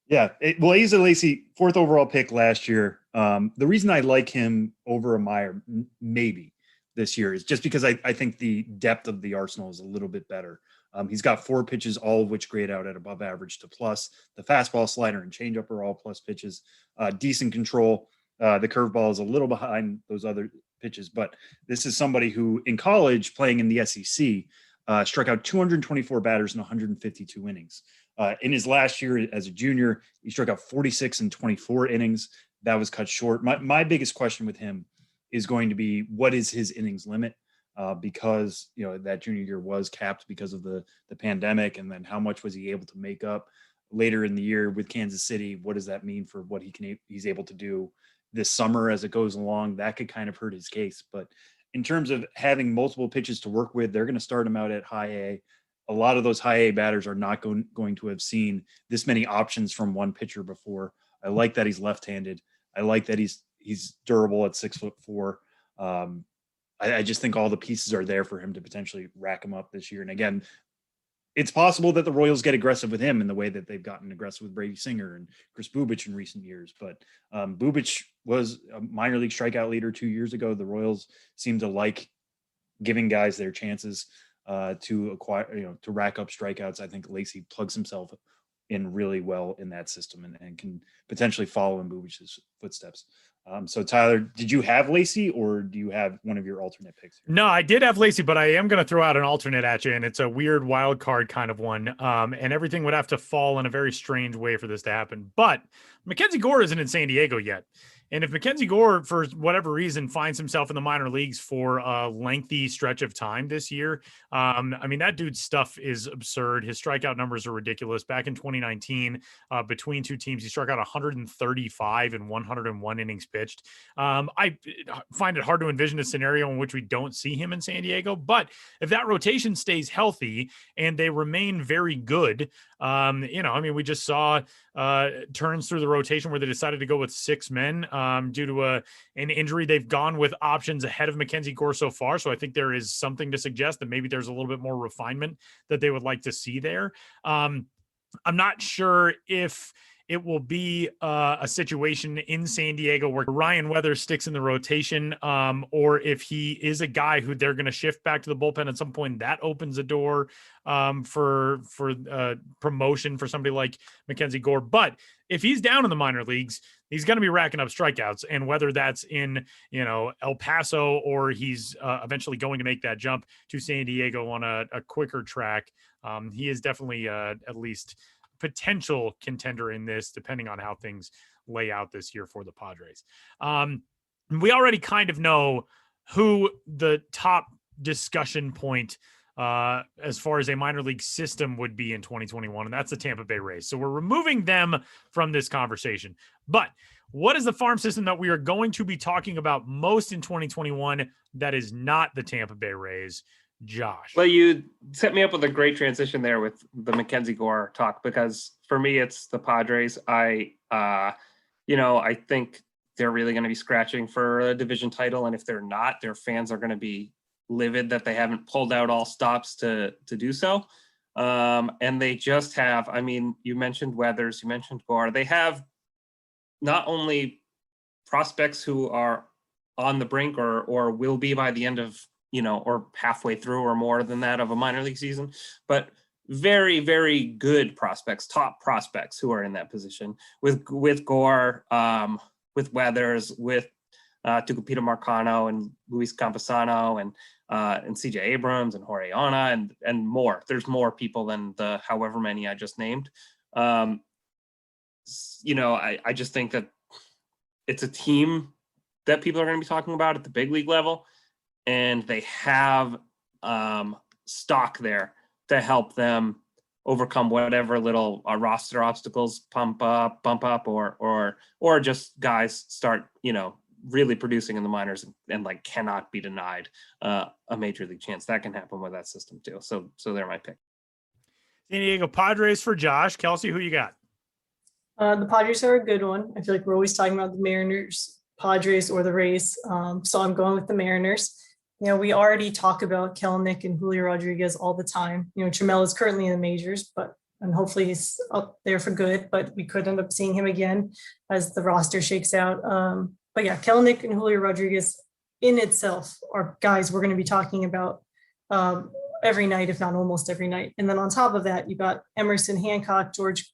Yeah. Asa Lacy, 4th overall pick last year. The reason I like him over a Meyer maybe this year is just because I think the depth of the arsenal is a little bit better. He's got 4 pitches, all of which grade out at above average to plus. The fastball, slider, and changeup are all plus pitches. Decent control. The curveball is a little behind those other pitches, but this is somebody who in college playing in the SEC struck out 224 batters in 152 innings. In his last year as a junior, he struck out 46 in 24 innings. That was cut short. My biggest question with him is going to be, what is his innings limit? Because that junior year was capped because of the pandemic, and then how much was he able to make up later in the year with Kansas City? What does that mean for what he's able to do this summer as it goes along? That could kind of hurt his case. But in terms of having multiple pitches to work with, they're going to start him out at high A. A lot of those high A batters are not going to have seen this many options from one pitcher before. I like that he's left-handed. I like that he's durable at 6'4". I just think all the pieces are there for him to potentially rack him up this year. And again, it's possible that the Royals get aggressive with him in the way that they've gotten aggressive with Brady Singer and Chris Bubic in recent years. But Bubic was a minor league strikeout leader 2 years ago. The Royals seem to like giving guys their chances to acquire, to rack up strikeouts. I think Lacy plugs himself in really well in that system and can potentially follow in Bubic's footsteps. So Tyler, did you have Lacy, or do you have one of your alternate picks here? No, I did have Lacy, but I am going to throw out an alternate at you, and it's a weird wild card kind of one. And everything would have to fall in a very strange way for this to happen. But Mackenzie Gore isn't in San Diego yet. And if Mackenzie Gore, for whatever reason, finds himself in the minor leagues for a lengthy stretch of time this year, that dude's stuff is absurd. His strikeout numbers are ridiculous. Back in 2019, between two teams, he struck out 135 in 101 innings pitched. I find it hard to envision a scenario in which we don't see him in San Diego. But if that rotation stays healthy and they remain very good, we just saw turns through the rotation where they decided to go with 6 men due to an injury. They've gone with options ahead of Mackenzie Gore so far. So I think there is something to suggest that maybe there's a little bit more refinement that they would like to see there. I'm not sure if it will be a situation in San Diego where Ryan Weathers sticks in the rotation, or if he is a guy who they're going to shift back to the bullpen at some point. That opens a door for promotion for somebody like Mackenzie Gore. But if he's down in the minor leagues, he's going to be racking up strikeouts. And whether that's in El Paso or he's eventually going to make that jump to San Diego on a quicker track, he is definitely at least potential contender in this, depending on how things lay out this year for the Padres. We already kind of know who the top discussion point as far as a minor league system would be in 2021, and that's the Tampa Bay Rays. So we're removing them from this conversation. But what is the farm system that we are going to be talking about most in 2021 that is not the Tampa Bay Rays? Josh. Well, you set me up with a great transition there with the Mackenzie Gore talk, because for me, it's the Padres. I think they're really going to be scratching for a division title. And if they're not, their fans are going to be livid that they haven't pulled out all stops to do so. And they just have, you mentioned Weathers, you mentioned Gore. They have not only prospects who are on the brink or will be by the end of or halfway through or more than that of a minor league season, but very, very good prospects, top prospects who are in that position with Gore, with Weathers, with Tucupita Marcano and Luis Campesano and CJ Abrams and Horiana and more. There's more people than the however many I just named. I just think that it's a team that people are going to be talking about at the big league level, and they have stock there to help them overcome whatever little roster obstacles bump up, or just guys start, really producing in the minors and like cannot be denied a major league chance. That can happen with that system too. So they're my pick. San Diego Padres for Josh. Kelsie, who you got? The Padres are a good one. I feel like we're always talking about the Mariners, Padres, or the Rays. So I'm going with the Mariners. We already talk about Kelenic and Julio Rodriguez all the time. Trammell is currently in the majors, and hopefully he's up there for good, but we could end up seeing him again as the roster shakes out. But yeah, Kelenic and Julio Rodriguez in itself are guys we're going to be talking about every night, if not almost every night. And then on top of that, you got Emerson Hancock, George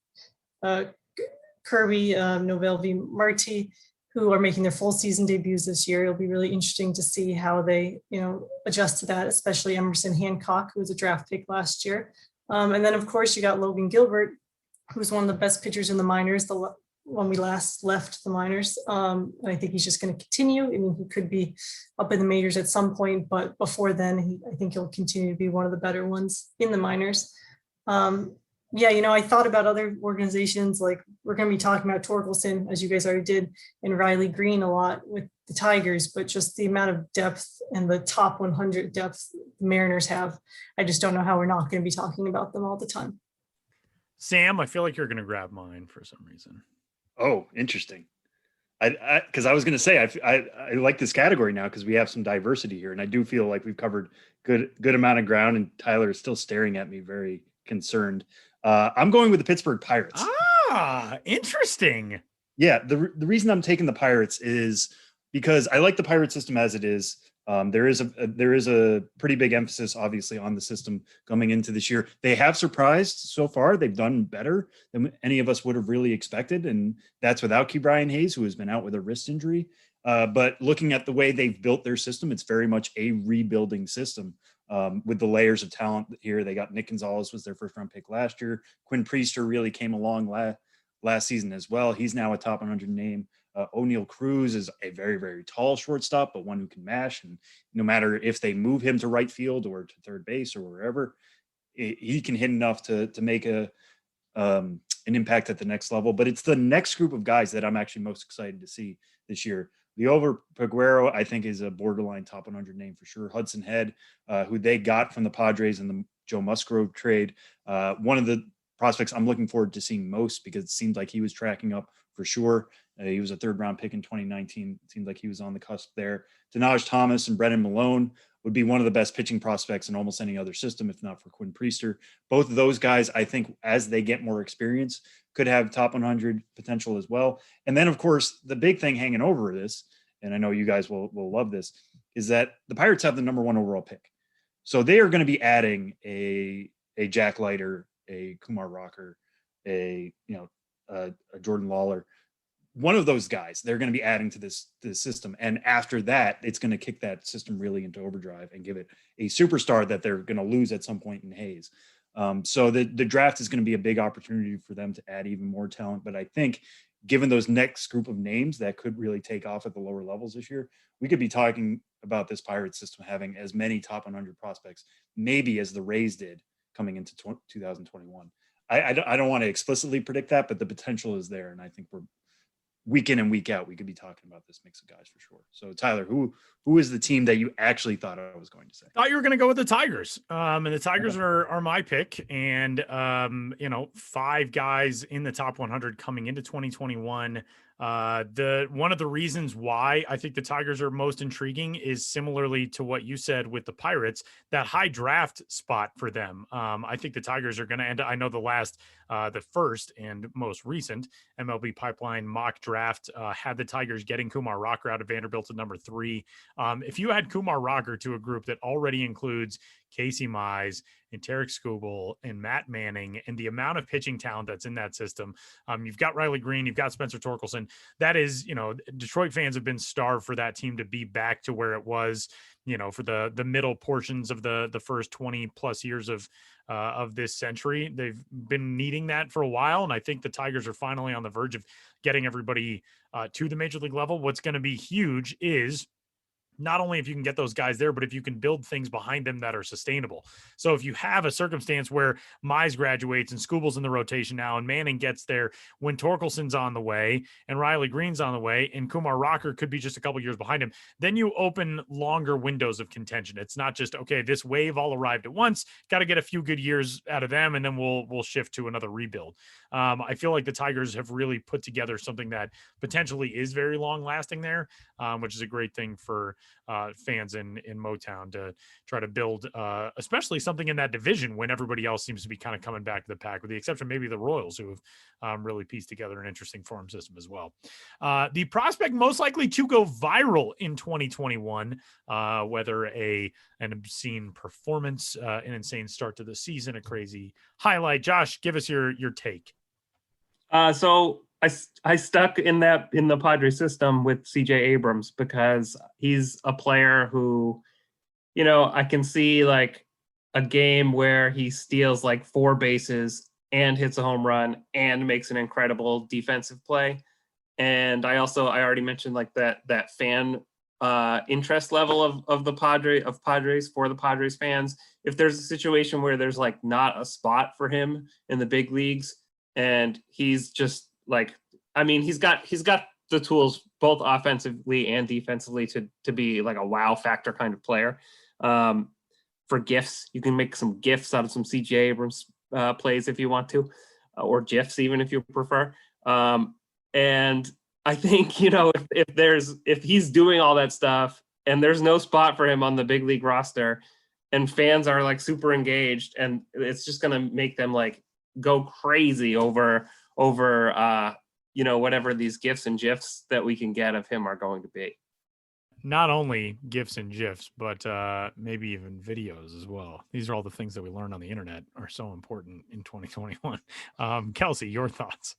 Kirby, Novelvi Marti, who are making their full season debuts this year. It'll be really interesting to see how they, adjust to that, especially Emerson Hancock, who was a draft pick last year. And then, of course, you got Logan Gilbert, who's one of the best pitchers in the minors when we last left the minors. And I think he's just going to continue. I mean, he could be up in the majors at some point, but before then, I think he'll continue to be one of the better ones in the minors. I thought about other organizations, like we're going to be talking about Torkelson, as you guys already did, and Riley Green a lot with the Tigers, but just the amount of depth and the top 100 depth the Mariners have, I just don't know how we're not going to be talking about them all the time. Sam, I feel like you're going to grab mine for some reason. Oh, interesting. Because I was going to say, I like this category now because we have some diversity here, and I do feel like we've covered good amount of ground, and Tyler is still staring at me very concerned. I'm going with the Pittsburgh Pirates. Interesting. Yeah, the reason I'm taking the Pirates is because I like the Pirate system as it is. There is a pretty big emphasis, obviously, on the system coming into this year. They have surprised so far. They've done better than any of us would have really expected, and that's without Ke'Bryan Hayes, who has been out with a wrist injury. But looking at the way they've built their system, it's very much a rebuilding system. With the layers of talent here, they got Nick Gonzalez was their first round pick last year. Quinn Priester really came along last season as well. He's now a top 100 name. O'Neal Cruz is a very, very tall shortstop, but one who can mash. And no matter if they move him to right field or to third base or wherever, he can hit enough to make an impact at the next level. But it's the next group of guys that I'm actually most excited to see this year. Liover Peguero, I think, is a borderline top 100 name for sure. Hudson Head, who they got from the Padres in the Joe Musgrove trade. One of the prospects I'm looking forward to seeing most because it seems like he was tracking up for sure. He was a third-round pick in 2019. It seems like he was on the cusp there. Denaj Thomas and Brennan Malone would be one of the best pitching prospects in almost any other system, if not for Quinn Priester. Both of those guys, I think, as they get more experience, could have top 100 potential as well. And then, of course, the big thing hanging over this, and I know you guys will love this, is that the Pirates have the number 1 overall pick. So they are going to be adding a Jack Leiter, a Kumar Rocker, a Jordan Lawler. One of those guys they're going to be adding to this system. And after that, it's going to kick that system really into overdrive and give it a superstar that they're going to lose at some point in Hayes. So the draft is going to be a big opportunity for them to add even more talent. But I think given those next group of names that could really take off at the lower levels this year, we could be talking about this Pirates system having as many top 100 prospects, maybe as the Rays did coming into 2021. I don't want to explicitly predict that, but the potential is there. And I think we're week in and week out, we could be talking about this mix of guys for sure. So Tyler, who is the team that you actually thought I was going to say? Thought you were going to go with the Tigers. And the Tigers are my pick. And, 5 guys in the top 100 coming into 2021. One of the reasons why I think the Tigers are most intriguing is similarly to what you said with the Pirates, that high draft spot for them. I think the Tigers are going to end. I know the first and most recent MLB Pipeline mock draft had the Tigers getting Kumar Rocker out of Vanderbilt at number 3. If you add Kumar Rocker to a group that already includes Casey Mize and Tarek Skubal and Matt Manning, and the amount of pitching talent that's in that system. You've got Riley Green, you've got Spencer Torkelson. That is, Detroit fans have been starved for that team to be back to where it was, for the middle portions of the first 20 plus years of this century. They've been needing that for a while, and I think the Tigers are finally on the verge of getting everybody to the major league level. What's going to be huge is not only if you can get those guys there, but if you can build things behind them that are sustainable. So if you have a circumstance where Mize graduates and Skubal's in the rotation now and Manning gets there when Torkelson's on the way and Riley Green's on the way and Kumar Rocker could be just a couple years behind him, then you open longer windows of contention. It's not just, okay, this wave all arrived at once, got to get a few good years out of them, and then we'll shift to another rebuild. I feel like the Tigers have really put together something that potentially is very long lasting there, which is a great thing for fans in Motown to try to build, especially something in that division when everybody else seems to be kind of coming back to the pack, with the exception maybe the Royals, who have really pieced together an interesting farm system as well. The prospect most likely to go viral in 2021, whether an obscene performance, an insane start to the season, a crazy highlight. Josh, give us your take. So I stuck in the Padres system with CJ Abrams because he's a player who, I can see like a game where he steals like 4 bases and hits a home run and makes an incredible defensive play. And I already mentioned like that fan interest level of Padres for the Padres fans. If there's a situation where there's like not a spot for him in the big leagues, and he's just like, he's got the tools both offensively and defensively to be like a wow factor kind of player. For gifts, you can make some gifts out of some CJ Abrams plays if you want to, or GIFs even if you prefer. And I think, if he's doing all that stuff and there's no spot for him on the big league roster and fans are like super engaged, and it's just going to make them like go crazy over whatever these GIFs and GIFs that we can get of him are going to be. Not only GIFs and GIFs, but maybe even videos as well. These are all the things that we learn on the internet are so important in 2021. Kelsie, your thoughts?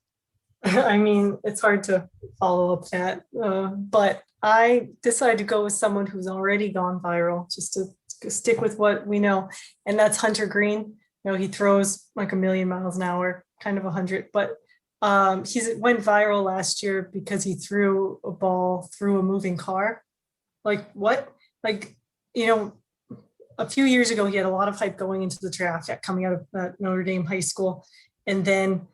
It's hard to follow up that, but I decided to go with someone who's already gone viral, just to stick with what we know, and that's Hunter Green. He throws like 1,000,000 miles an hour, kind of 100, but he went viral last year because he threw a ball through a moving car. Like what? Like, a few years ago, he had a lot of hype going into the draft, coming out of Notre Dame high school. And then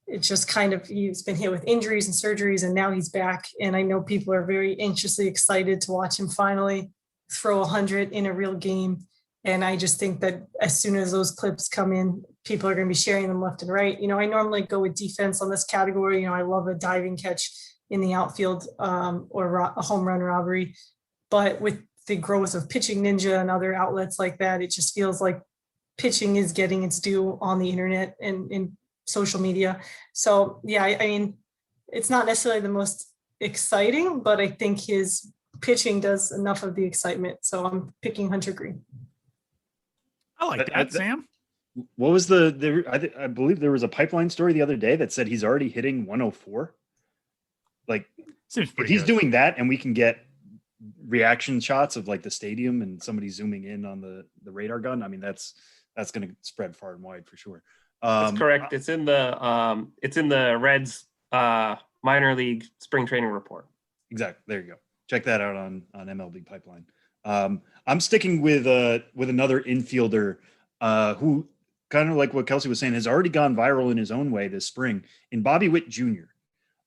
it just he's been hit with injuries and surgeries, and now he's back. And I know people are very anxiously excited to watch him finally throw 100 in a real game. And I just think that as soon as those clips come in, people are going to be sharing them left and right. I normally go with defense on this category. I love a diving catch in the outfield or a home run robbery. But with the growth of Pitching Ninja and other outlets like that, it just feels like pitching is getting its due on the internet and in social media. So, yeah, it's not necessarily the most exciting, but I think his pitching does enough of the excitement. So I'm picking Hunter Green. I like that, Sam. What was I believe there was a Pipeline story the other day that said he's already hitting 104. Like, seems if he's doing that and we can get reaction shots of like the stadium and somebody zooming in on the radar gun, that's going to spread far and wide for sure. That's correct. It's in the Reds minor league spring training report. Exactly. There you go. Check that out on MLB Pipeline. I'm sticking with another infielder who, kind of like what Kelsie was saying, has already gone viral in his own way this spring, in Bobby Witt Jr.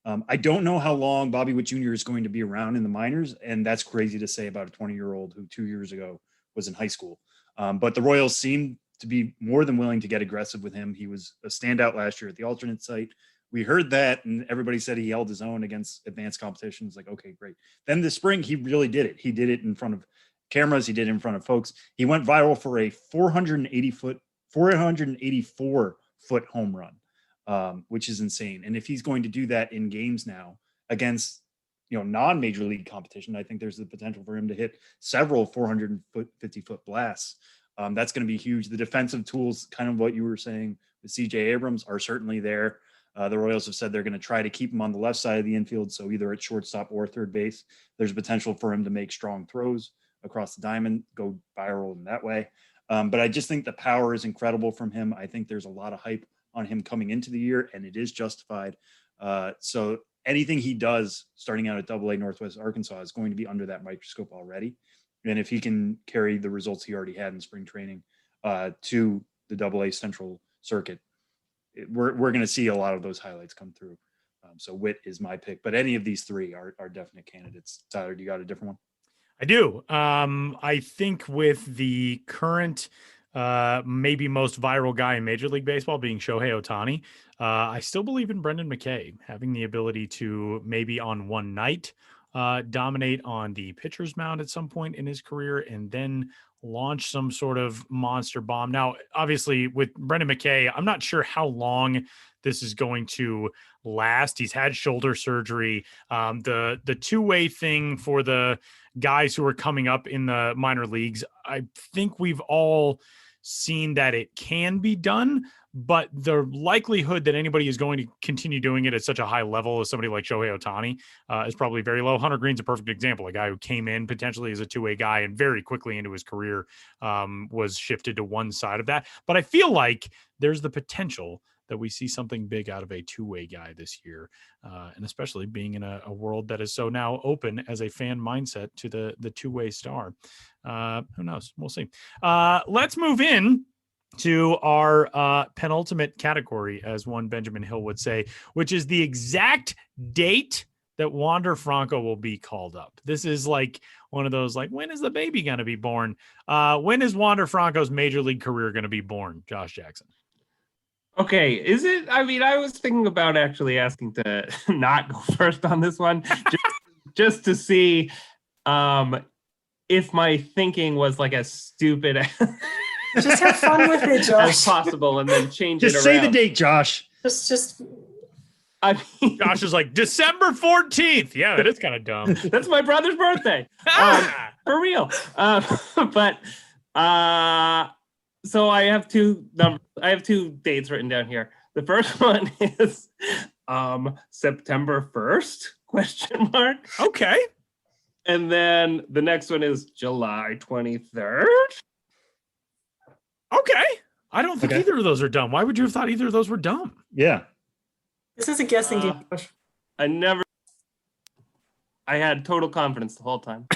I don't know how long Bobby Witt Jr. is going to be around in the minors, and that's crazy to say about a 20-year-old who 2 years ago was in high school. But the Royals seem to be more than willing to get aggressive with him. He was a standout last year at the alternate site. We heard that, and everybody said he held his own against advanced competitions. Like, okay, great. Then this spring, he really did it. He did it in front of cameras. He did it in front of folks. He went viral for a 484-foot home run, which is insane. And if he's going to do that in games now against, non-major league competition, I think there's the potential for him to hit several 450-foot blasts. That's going to be huge. The defensive tools, kind of what you were saying with CJ Abrams, are certainly there. The Royals have said they're going to try to keep him on the left side of the infield, so either at shortstop or third base. There's potential for him to make strong throws across the diamond, go viral in that way. But I just think the power is incredible from him. I think there's a lot of hype on him coming into the year, and it is justified. So anything he does starting out at AA Northwest Arkansas is going to be under that microscope already. And if he can carry the results he already had in spring training to the AA Central circuit, we're going to see a lot of those highlights come through. So Witt is my pick, but any of these three are definite candidates. Tyler, do you got a different one? I do. I think with the current, maybe most viral guy in Major League Baseball being Shohei Ohtani, I still believe in Brendan McKay having the ability to maybe on one night dominate on the pitcher's mound at some point in his career and then launch some sort of monster bomb. Now, obviously, with Brendan McKay, I'm not sure how long this is going to last. He's had shoulder surgery. The two-way thing for the guys who are coming up in the minor leagues, I think we've all seen that it can be done, but the likelihood that anybody is going to continue doing it at such a high level as somebody like Shohei Ohtani is probably very low. Hunter Green's a perfect example, a guy who came in potentially as a two-way guy and very quickly into his career was shifted to one side of that. But I feel like there's the potential that we see something big out of a two-way guy this year, and especially being in a world that is so now open as a fan mindset to the two-way star. Who knows? We'll see. Let's move in to our penultimate category, as one Benjamin Hill would say, which is the exact date that Wander Franco will be called up. This is like one of those, like, when is the baby going to be born? When is Wander Franco's major league career going to be born, Josh Jackson? Okay, is it? I mean, I was thinking about actually asking to not go first on this one, just to see if my thinking was like as stupid Just have fun with it, Josh. as possible, and then change it around. Just say the date, Josh. Just I mean, Josh is like, December 14th. Yeah, that is kind of dumb. that's my brother's birthday. For real. But so I have two dates written down here. The first one is September 1st, question mark. Okay. And then the next one is July 23rd. Okay. I don't think either of those are dumb. Why would you have thought either of those were dumb? Yeah. this is a guessing game, Josh. I had total confidence the whole time.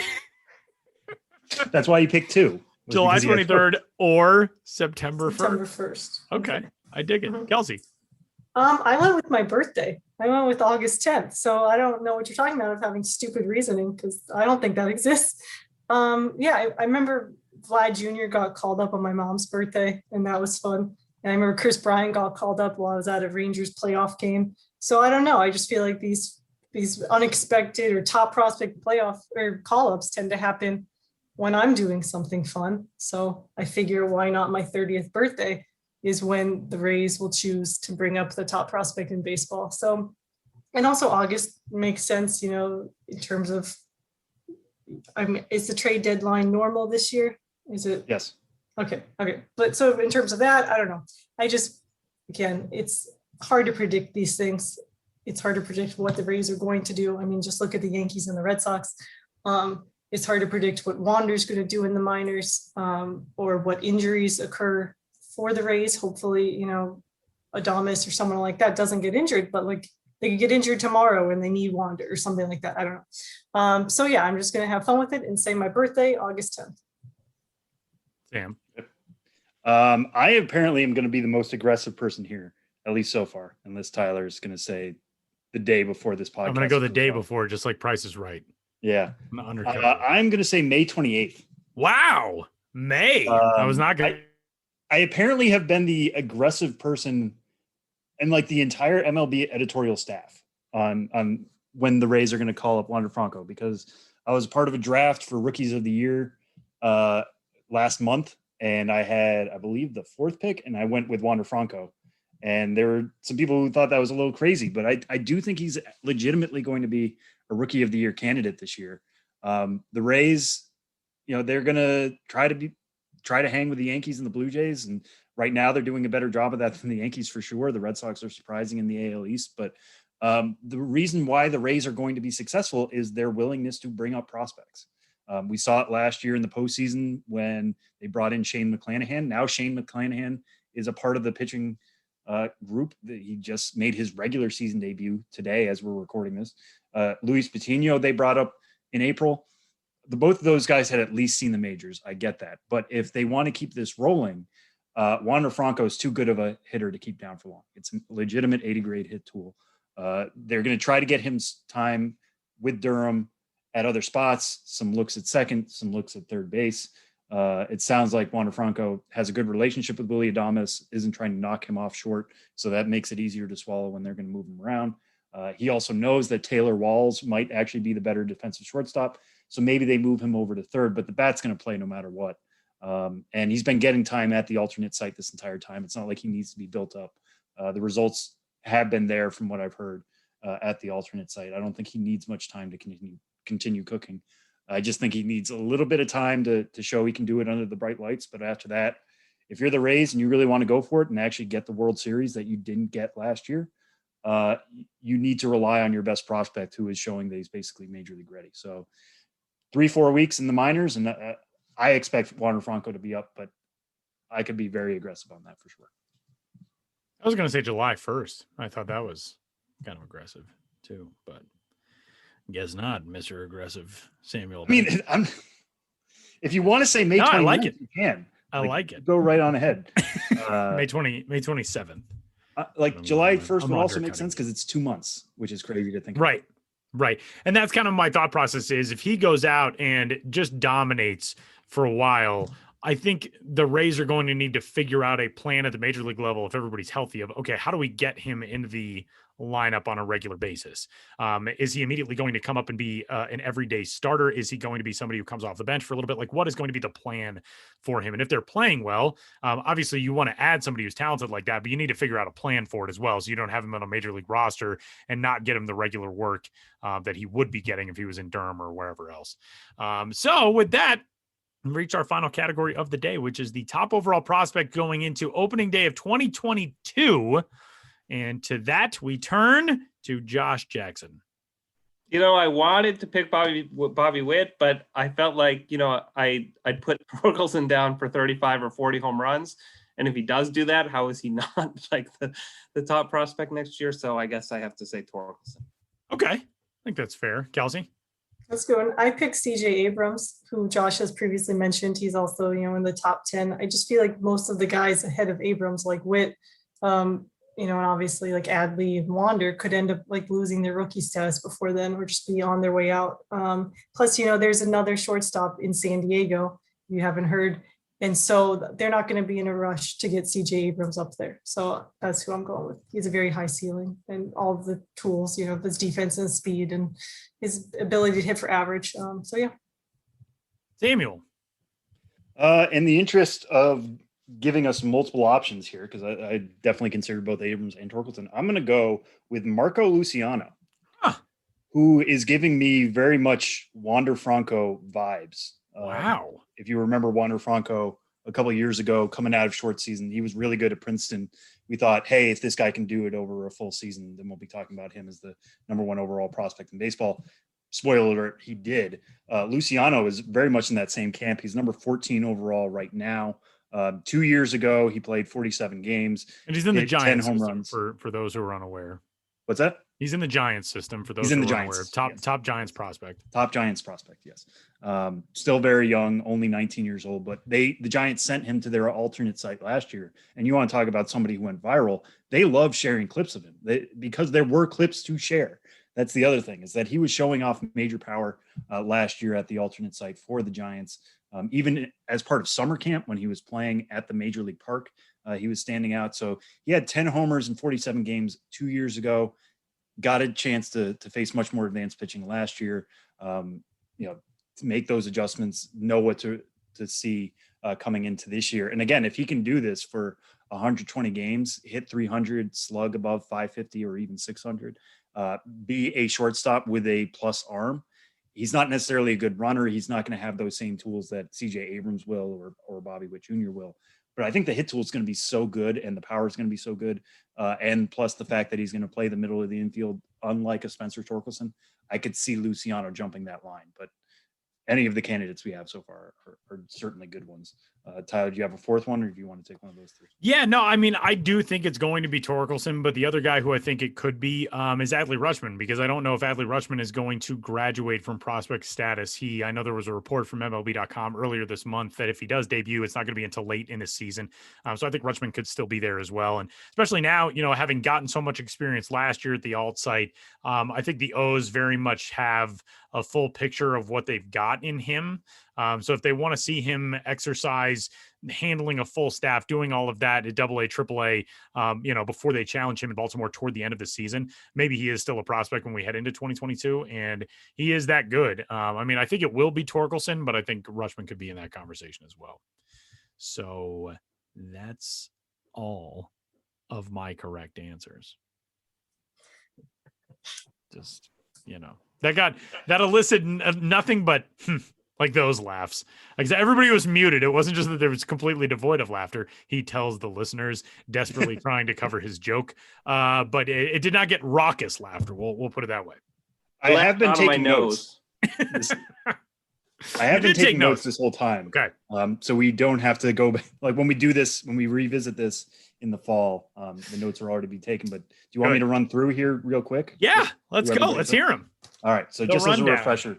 That's why you picked two. July 23rd or September 1st. September 1st. Okay. I dig it. Kelsie. I went with my birthday. I went with August 10th. So I don't know what you're talking about of having stupid reasoning because I don't think that exists. I remember Vlad Jr. got called up on my mom's birthday, and that was fun. And I remember Chris Bryant got called up while I was at a Rangers playoff game. So I don't know. I just feel like these unexpected or top prospect playoff or call-ups tend to happen when I'm doing something fun. So I figure why not my 30th birthday is when the Rays will choose to bring up the top prospect in baseball. So, and also August makes sense, in terms of, is the trade deadline normal this year? Is it? Yes. Okay. But so in terms of that, I don't know. Again, it's hard to predict these things. It's hard to predict what the Rays are going to do. I mean, just look at the Yankees and the Red Sox. It's hard to predict what Wander's going to do in the minors, or what injuries occur for the Rays. Hopefully, Adames or someone like that doesn't get injured, but like they could get injured tomorrow and they need Wander or something like that. I don't know. I'm just going to have fun with it and say my birthday, August 10th. Sam. I apparently am going to be the most aggressive person here, at least so far, unless Tyler is going to say the day before this podcast. I'm going to go the day before, just like Price is Right. Yeah. I'm going to say May 28th. Wow. May. I was not going to. I apparently have been the aggressive person and like the entire MLB editorial staff on when the Rays are going to call up Wander Franco, because I was part of a draft for Rookies of the Year last month, and I had, I believe, the 4th pick, and I went with Wander Franco. And there were some people who thought that was a little crazy, but I do think he's legitimately going to be a Rookie of the Year candidate this year. The Rays, they're going to try try to hang with the Yankees and the Blue Jays. And right now they're doing a better job of that than the Yankees for sure. The Red Sox are surprising in the AL East, but the reason why the Rays are going to be successful is their willingness to bring up prospects. We saw it last year in the postseason when they brought in Shane McClanahan. Now Shane McClanahan is a part of the pitching group. That he just made his regular season debut today as we're recording this. Luis Patino, they brought up in April. Both of those guys had at least seen the majors. I get that. But if they want to keep this rolling, Wander Franco is too good of a hitter to keep down for long. It's a legitimate 80 grade hit tool. They're going to try to get him time with Durham at other spots, some looks at second, some looks at third base. It sounds like Wander Franco has a good relationship with Willy Adames, isn't trying to knock him off short. So that makes it easier to swallow when they're going to move him around. He also knows that Taylor Walls might actually be the better defensive shortstop. So maybe they move him over to third, but the bat's going to play no matter what. And he's been getting time at the alternate site this entire time. It's not like he needs to be built up. The results have been there from what I've heard at the alternate site. I don't think he needs much time to continue cooking. I just think he needs a little bit of time to show he can do it under the bright lights. But after that, if you're the Rays and you really want to go for it and actually get the World Series that you didn't get last year, you need to rely on your best prospect who is showing that he's basically major league ready. So 3-4 weeks in the minors, and I expect Wander Franco to be up, but I could be very aggressive on that for sure. I was going to say July 1st. I thought that was kind of aggressive too, but guess not, Mr. Aggressive Samuel. I mean, if you want to say May 29th, I like it. You can. I like it. Go right on ahead. May 27th. July 1st would also make sense because it's 2 months, which is crazy to think about. Right. And that's kind of my thought process is if he goes out and just dominates for a while, I think the Rays are going to need to figure out a plan at the major league level if everybody's healthy of, okay, how do we get him into the lineup on a regular basis? Is he immediately going to come up and be an everyday starter? Is he going to be somebody who comes off the bench for a little bit? Like, what is going to be the plan for him? And if they're playing well, obviously you want to add somebody who's talented like that, but you need to figure out a plan for it as well. So you don't have him on a major league roster and not get him the regular work that he would be getting if he was in Durham or wherever else. So with that, reach our final category of the day, which is the top overall prospect going into opening day of 2022. And to that, we turn to Josh Jackson. I wanted to pick Bobby Witt, but I felt like, I'd put Torkelson down for 35 or 40 home runs. And if he does do that, how is he not like the top prospect next year? So I guess I have to say Torkelson. Okay. I think that's fair. Kelsie? Let's go. I picked CJ Abrams, who Josh has previously mentioned. He's also, in the top 10. I just feel like most of the guys ahead of Abrams, like Witt, and obviously like Adley and Wander could end up like losing their rookie status before then or just be on their way out. Plus, there's another shortstop in San Diego you haven't heard. And so they're not going to be in a rush to get CJ Abrams up there. So that's who I'm going with. He has a very high ceiling and all of the tools, his defense and speed and his ability to hit for average. So yeah. Samuel. In the interest of giving us multiple options here, because I definitely consider both Abrams and Torkelson, I'm going to go with Marco Luciano, who is giving me very much Wander Franco vibes. Wow. If you remember Wander Franco a couple of years ago, coming out of short season, he was really good at Princeton. We thought, hey, if this guy can do it over a full season, then we'll be talking about him as the number one overall prospect in baseball. Spoiler alert, he did. Luciano is very much in that same camp. He's number 14 overall right now. 2 years ago, he played 47 games. And he's in the Giants 10 home runs. For those who are unaware. What's that? He's in the Giants system for those who are Giants, unaware. yes. Top Giants prospect. Top Giants prospect, yes. Still very young, only 19 years old, but the Giants sent him to their alternate site last year. And you want to talk about somebody who went viral. They love sharing clips of him because there were clips to share. That's the other thing, is that he was showing off major power last year at the alternate site for the Giants. Even as part of summer camp when he was playing at the Major League Park, he was standing out. So he had 10 homers in 47 games 2 years ago. Got a chance to face much more advanced pitching last year. To make those adjustments, know what to see coming into this year. And again, if he can do this for 120 games, hit 300, slug above 550 or even 600, be a shortstop with a plus arm, he's not necessarily a good runner. He's not going to have those same tools that CJ Abrams will or Bobby Witt Jr. will. But I think the hit tool is going to be so good and the power is going to be so good. And plus the fact that he's going to play the middle of the infield, unlike a Spencer Torkelson, I could see Luciano jumping that line. But any of the candidates we have so far are certainly good ones. Tyler, do you have a fourth one, or do you want to take one of those three? Yeah, no, I mean, I do think it's going to be Torkelson, but the other guy who I think it could be is Adley Rutschman, because I don't know if Adley Rutschman is going to graduate from prospect status. I know there was a report from MLB.com earlier this month that if he does debut, it's not going to be until late in the season. So I think Rutschman could still be there as well. And especially now, having gotten so much experience last year at the alt site, I think the O's very much have a full picture of what they've got in him. So if they want to see him exercise, handling a full staff, doing all of that at AA, AAA, before they challenge him in Baltimore toward the end of the season, maybe he is still a prospect when we head into 2022, and he is that good. I think it will be Torkelson, but I think Rutschman could be in that conversation as well. So that's all of my correct answers. Just, that elicited nothing but like those laughs. Like everybody was muted. It wasn't just that there was completely devoid of laughter. He tells the listeners, desperately trying to cover his joke. But it did not get raucous laughter. We'll put it that way. I have been taking notes. I have been taking notes this whole time. Okay. So we don't have to go back. Like when we do this, when we revisit this in the fall, the notes are already be taken. But do you want me to run through here real quick? Yeah, let's go. Let's hear them. All right. So just as a refresher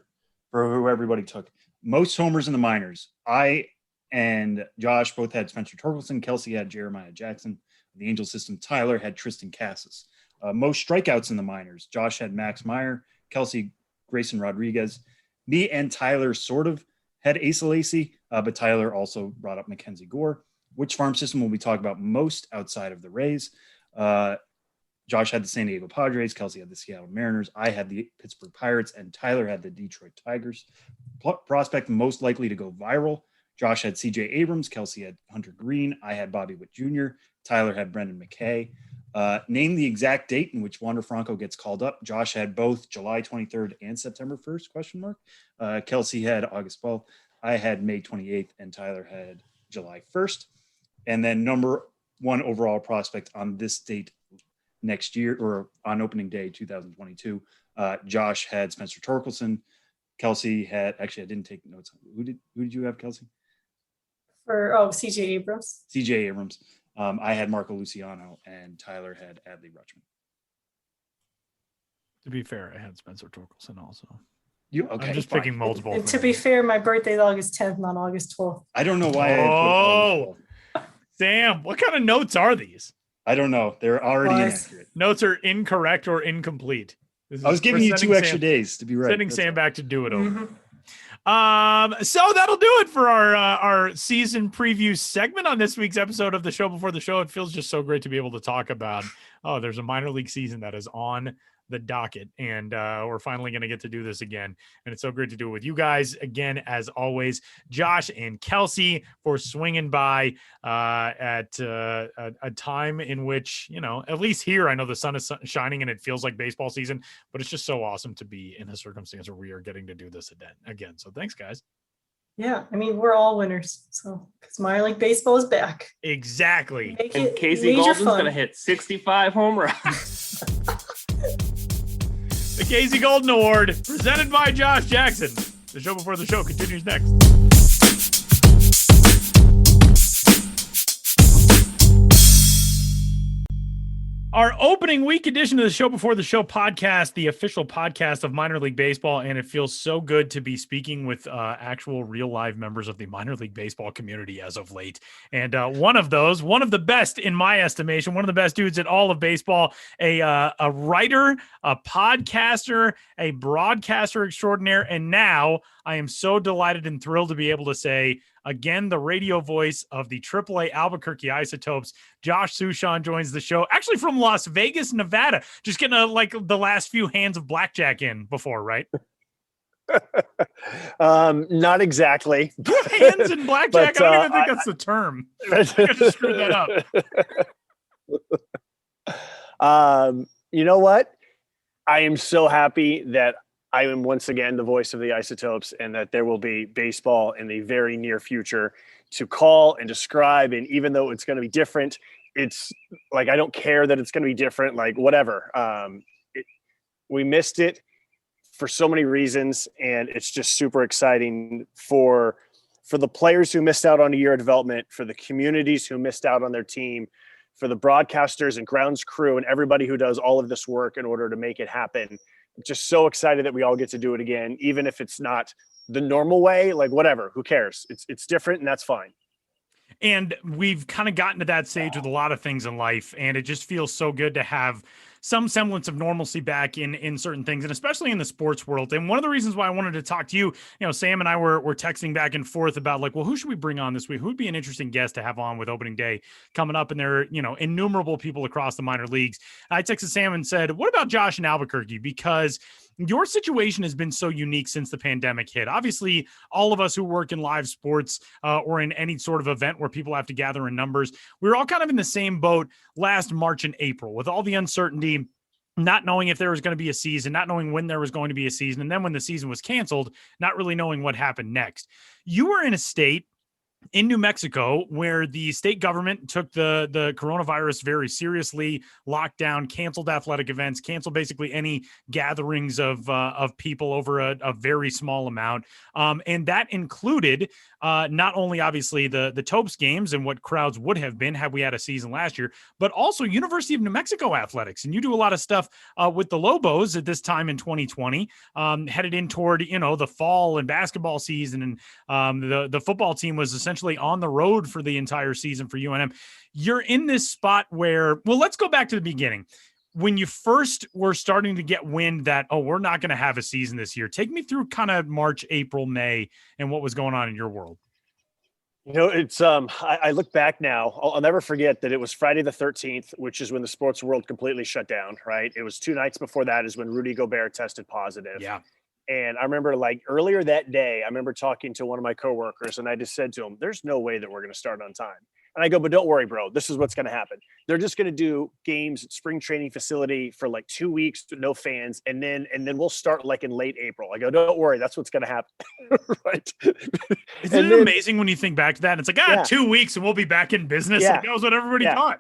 for who everybody took. Most homers in the minors. I and Josh both had Spencer Torkelson. Kelsie had Jeremiah Jackson. The Angel system, Tyler had Tristan Cassis. Most strikeouts in the minors. Josh had Max Meyer. Kelsie, Grayson Rodriguez. Me and Tyler sort of had Asa Lacy, but Tyler also brought up Mackenzie Gore. Which farm system will we talk about most outside of the Rays? Josh had the San Diego Padres. Kelsie had the Seattle Mariners. I had the Pittsburgh Pirates, and Tyler had the Detroit Tigers. Prospect most likely to go viral. Josh had CJ Abrams. Kelsie had Hunter Green. I had Bobby Witt Jr. Tyler had Brendan McKay. Name the exact date in which Wander Franco gets called up. Josh had both July 23rd and September 1st, ? Kelsie had August 12th. I had May 28th, and Tyler had July 1st. And then number one overall prospect on this date next year, or on opening day 2022, Josh had Spencer Torkelson. Kelsie had, actually, I didn't take notes. Who did you have, Kelsie? CJ Abrams. CJ Abrams. I had Marco Luciano, and Tyler had Adley Rutschman. To be fair, I had Spencer Torkelson also. Okay, I'm just picking multiple. And to be fair, my birthday is August 10th, not August 12th. I don't know why. Sam, what kind of notes are these? I don't know. They're already inaccurate. Notes are incorrect or incomplete. I was giving you 2 extra days to be right. Sending Sam back to do it over. So that'll do it for our season preview segment on this week's episode of the Show Before the Show. It feels just so great to be able to talk about, there's a minor league season that is on the docket, and we're finally going to get to do this again, and it's so great to do it with you guys again, as always. Josh and Kelsie for swinging by at a time in which, at least here, I know the sun is shining and it feels like baseball season, but it's just so awesome to be in a circumstance where we are getting to do this again. So thanks, guys. Yeah, we're all winners. So because minor league baseball is back. Exactly. And Casey Golden's going to hit 65 home runs. The Casey Golden Award, presented by Josh Jackson. The Show Before the Show continues next. Our opening week edition of the Show Before the Show podcast, the official podcast of minor league baseball, and it feels so good to be speaking with actual real live members of the minor league baseball community as of late. And one of the best in my estimation, one of the best dudes in all of baseball, a writer, a podcaster, a broadcaster extraordinaire, and now I am so delighted and thrilled to be able to say, again, the radio voice of the AAA Albuquerque Isotopes, Josh Suchon, joins the show, actually from Las Vegas, Nevada. Just getting the last few hands of blackjack in before, right? Not exactly. Hands in blackjack? But, I don't even think that's the term. I think I just screwed that up. You know what? I am so happy that I am once again the voice of the Isotopes, and that there will be baseball in the very near future to call and describe. And even though it's going to be different, it's like, I don't care that it's going to be different, like whatever. We missed it for so many reasons, and it's just super exciting for the players who missed out on a year of development, for the communities who missed out on their team, for the broadcasters and grounds crew and everybody who does all of this work in order to make it happen. I'm just so excited that we all get to do it again, even if it's not the normal way, like whatever, who cares? It's different, and that's fine. And we've kind of gotten to that stage with a lot of things in life, and it just feels so good to have some semblance of normalcy back in certain things, and especially in the sports world. And one of the reasons why I wanted to talk to you, Sam and I were texting back and forth about like, well, who should we bring on this week? Who would be an interesting guest to have on with opening day coming up? And there are, innumerable people across the minor leagues. I texted Sam and said, what about Josh in Albuquerque? Because your situation has been so unique since the pandemic hit. Obviously, all of us who work in live sports or in any sort of event where people have to gather in numbers, we were all kind of in the same boat last March and April with all the uncertainty, not knowing if there was going to be a season, not knowing when there was going to be a season. And then when the season was canceled, not really knowing what happened next. You were in a state in New Mexico, where the state government took the coronavirus very seriously, locked down, canceled athletic events, canceled basically any gatherings of people over a very small amount. And that included not only obviously the Topes games and what crowds would have been had we had a season last year, but also University of New Mexico athletics. And you do a lot of stuff with the Lobos at this time in 2020, headed in toward, the fall and basketball season. And the football team was essentially on the road for the entire season for UNM. You're in this spot where, well, let's go back to the beginning. When you first were starting to get wind that, we're not going to have a season this year, take me through kind of March, April, May, and what was going on in your world. It's I look back now, I'll never forget that it was Friday the 13th, which is when the sports world completely shut down, right? It was 2 nights before that is when Rudy Gobert tested positive. Yeah. And I remember like earlier that day, I remember talking to one of my coworkers, and I just said to him, there's no way that we're going to start on time. And I go, but don't worry, bro, this is what's going to happen. They're just going to do games at spring training facility for like 2 weeks with no fans. And then we'll start like in late April. I go, don't worry, that's what's going to happen. Right. Isn't it amazing when you think back to that? It's like, 2 weeks and we'll be back in business. Yeah. Like, that was what everybody thought.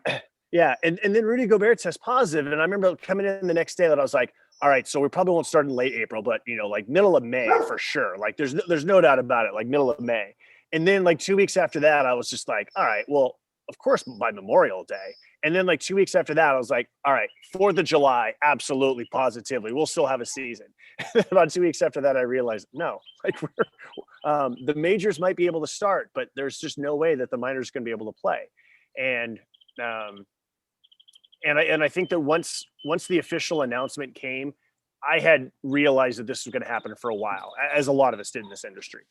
Yeah. And then Rudy Gobert tests positive. And I remember coming in the next day that I was like, all right, so we probably won't start in late April, but like middle of May for sure. Like there's no doubt about it, like middle of May. And then like 2 weeks after that, I was just like, all right, well, of course by Memorial Day. And then like 2 weeks after that, I was like, all right, 4th of July, absolutely, positively, we'll still have a season. About 2 weeks after that, I realized, no, like the majors might be able to start, but there's just no way that the minors are going to be able to play. And I think that once the official announcement came, I had realized that this was going to happen for a while, as a lot of us did in this industry.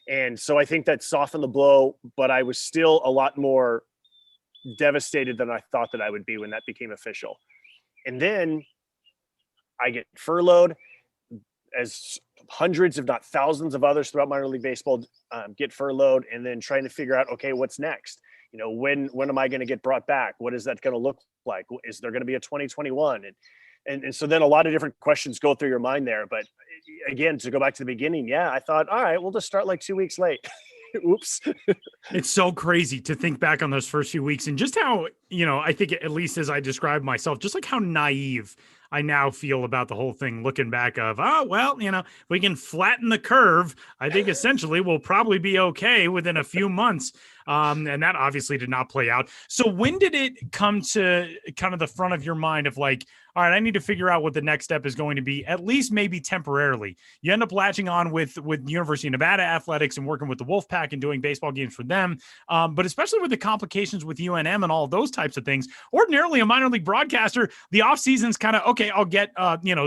And so I think that softened the blow, but I was still a lot more devastated than I thought that I would be when that became official. And then I get furloughed, as hundreds, if not thousands of others throughout minor league baseball get furloughed, and then trying to figure out, okay, what's next? When am I going to get brought back? What is that going to look like? Is there going to be a 2021? And so then a lot of different questions go through your mind there. But again, to go back to the beginning, I thought, all right, we'll just start like 2 weeks late. Oops. It's so crazy to think back on those first few weeks and just how, I think at least as I described myself, just like how naive I now feel about the whole thing, looking back of, we can flatten the curve. I think essentially we'll probably be okay within a few months. And that obviously did not play out. So when did it come to kind of the front of your mind of like, all right, I need to figure out what the next step is going to be, at least maybe temporarily? You end up latching on with University of Nevada athletics and working with the Wolfpack and doing baseball games for them. But especially with the complications with UNM and all those types of things, ordinarily a minor league broadcaster, the off season's kind of, okay, I'll get,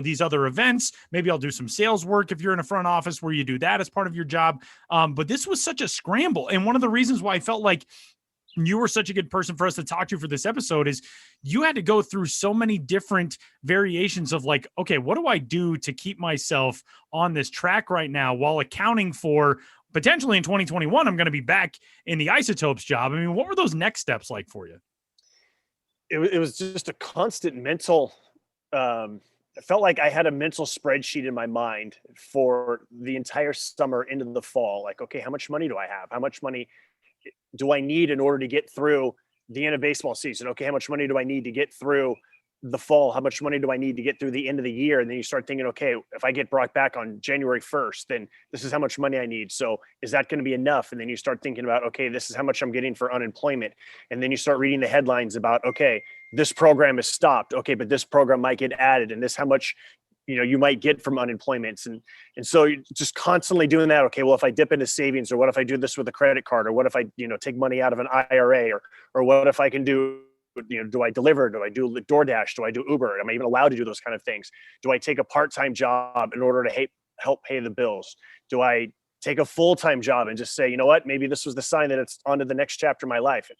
these other events. Maybe I'll do some sales work if you're in a front office where you do that as part of your job. But this was such a scramble. And one of the reasons why I felt like you were such a good person for us to talk to for this episode is you had to go through so many different variations of like, okay, what do I do to keep myself on this track right now while accounting for potentially in 2021, I'm going to be back in the Isotopes job. I mean, what were those next steps like for you? It was just a constant mental it felt like I had a mental spreadsheet in my mind for the entire summer into the fall. Like, okay, how much money do I have? How much money do I need in order to get through the end of baseball season? Okay, how much money do I need to get through the fall? How much money do I need to get through the end of the year? And then you start thinking, okay, if I get brought back on January 1st, then this is how much money I need. So is that going to be enough? And then you start thinking about, okay, this is how much I'm getting for unemployment. And then you start reading the headlines about, okay, this program is stopped. Okay, but this program might get added. And this how much, you might get from unemployments. And so you're just constantly doing that. Okay, well, if I dip into savings, or what if I do this with a credit card, or what if I, take money out of an IRA, or what if I can do, do I deliver? Do I do DoorDash? Do I do Uber? Am I even allowed to do those kind of things? Do I take a part-time job in order to help pay the bills? Do I take a full-time job and just say, you know what, maybe this was the sign that it's on to the next chapter of my life?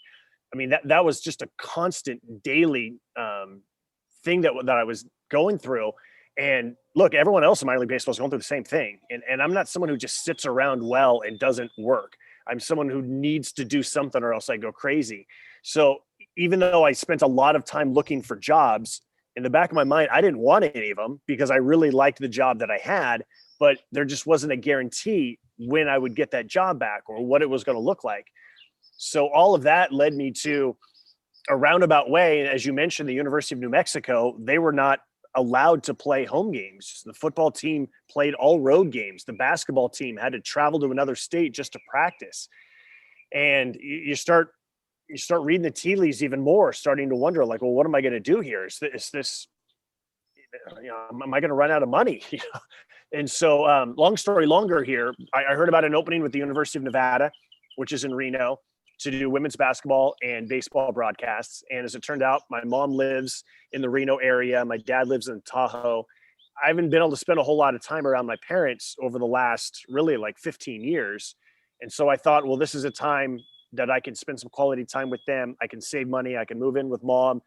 I mean, that was just a constant daily thing that I was going through. And look, everyone else in minor league baseball is going through the same thing. And I'm not someone who just sits around well and doesn't work. I'm someone who needs to do something or else I go crazy. So even though I spent a lot of time looking for jobs, in the back of my mind, I didn't want any of them because I really liked the job that I had, but there just wasn't a guarantee when I would get that job back or what it was going to look like. So all of that led me to a roundabout way. And as you mentioned, the University of New Mexico, they were not allowed to play home games. The football team played all road games. The basketball team had to travel to another state just to practice. And you start reading the tea leaves even more, starting to wonder, like, well, what am I going to do here? Is this, am I going to run out of money? And so long story longer here, I heard about an opening with the University of Nevada, which is in Reno, to do women's basketball and baseball broadcasts. And as it turned out, my mom lives in the Reno area. My dad lives in Tahoe. I haven't been able to spend a whole lot of time around my parents over the last really like 15 years. And so I thought, well, this is a time that I can spend some quality time with them. I can save money. I can move in with mom.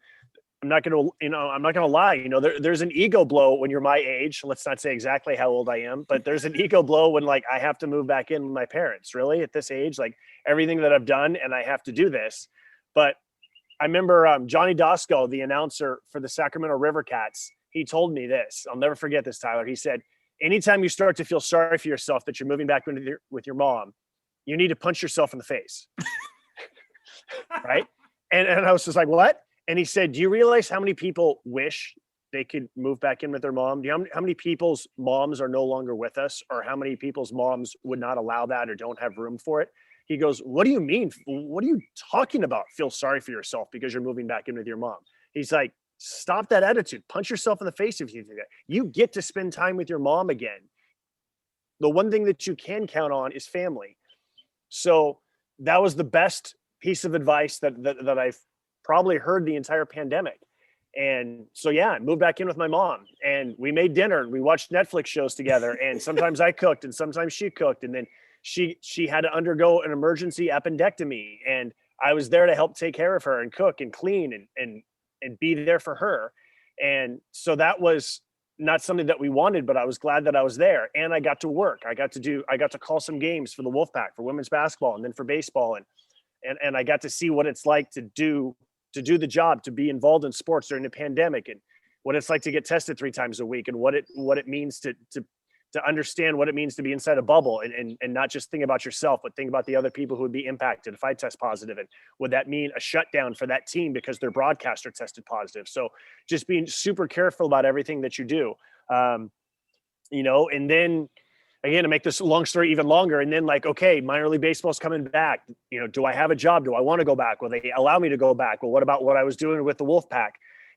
I'm not going to lie. There's an ego blow when you're my age. Let's not say exactly how old I am, but there's an ego blow when like I have to move back in with my parents. Really, at this age, like everything that I've done, and I have to do this. But I remember Johnny Dosco, the announcer for the Sacramento River Cats. He told me this. I'll never forget this, Tyler. He said, "Anytime you start to feel sorry for yourself that you're moving back with your mom, you need to punch yourself in the face." Right? And I was just like, what? And he said, do you realize how many people wish they could move back in with their mom? Do you know how many people's moms are no longer with us, or how many people's moms would not allow that or don't have room for it? He goes, what do you mean? What are you talking about? Feel sorry for yourself because you're moving back in with your mom. He's like, stop that attitude. Punch yourself in the face if you think that. You get to spend time with your mom again. The one thing that you can count on is family. So that was the best piece of advice that I've probably heard the entire pandemic. And so, yeah, I moved back in with my mom, and we made dinner and we watched Netflix shows together. And sometimes I cooked and sometimes she cooked. And then she had to undergo an emergency appendectomy, and I was there to help take care of her and cook and clean and be there for her. And so that was not something that we wanted, but I was glad that I was there, and I got to work. I got to call some games for the Wolfpack, for women's basketball, and then for baseball. And I got to see what it's like to do the job, to be involved in sports during the pandemic, and what it's like to get tested 3 times a week, and what it means to understand what it means to be inside a bubble and not just think about yourself, but think about the other people who would be impacted if I test positive. And would that mean a shutdown for that team because their broadcaster tested positive? So just being super careful about everything that you do, and then again, to make this long story even longer, and then like, okay, minor league baseball is coming back. Do I have a job? Do I want to go back? Will they allow me to go back? Well, what about what I was doing with the Wolfpack?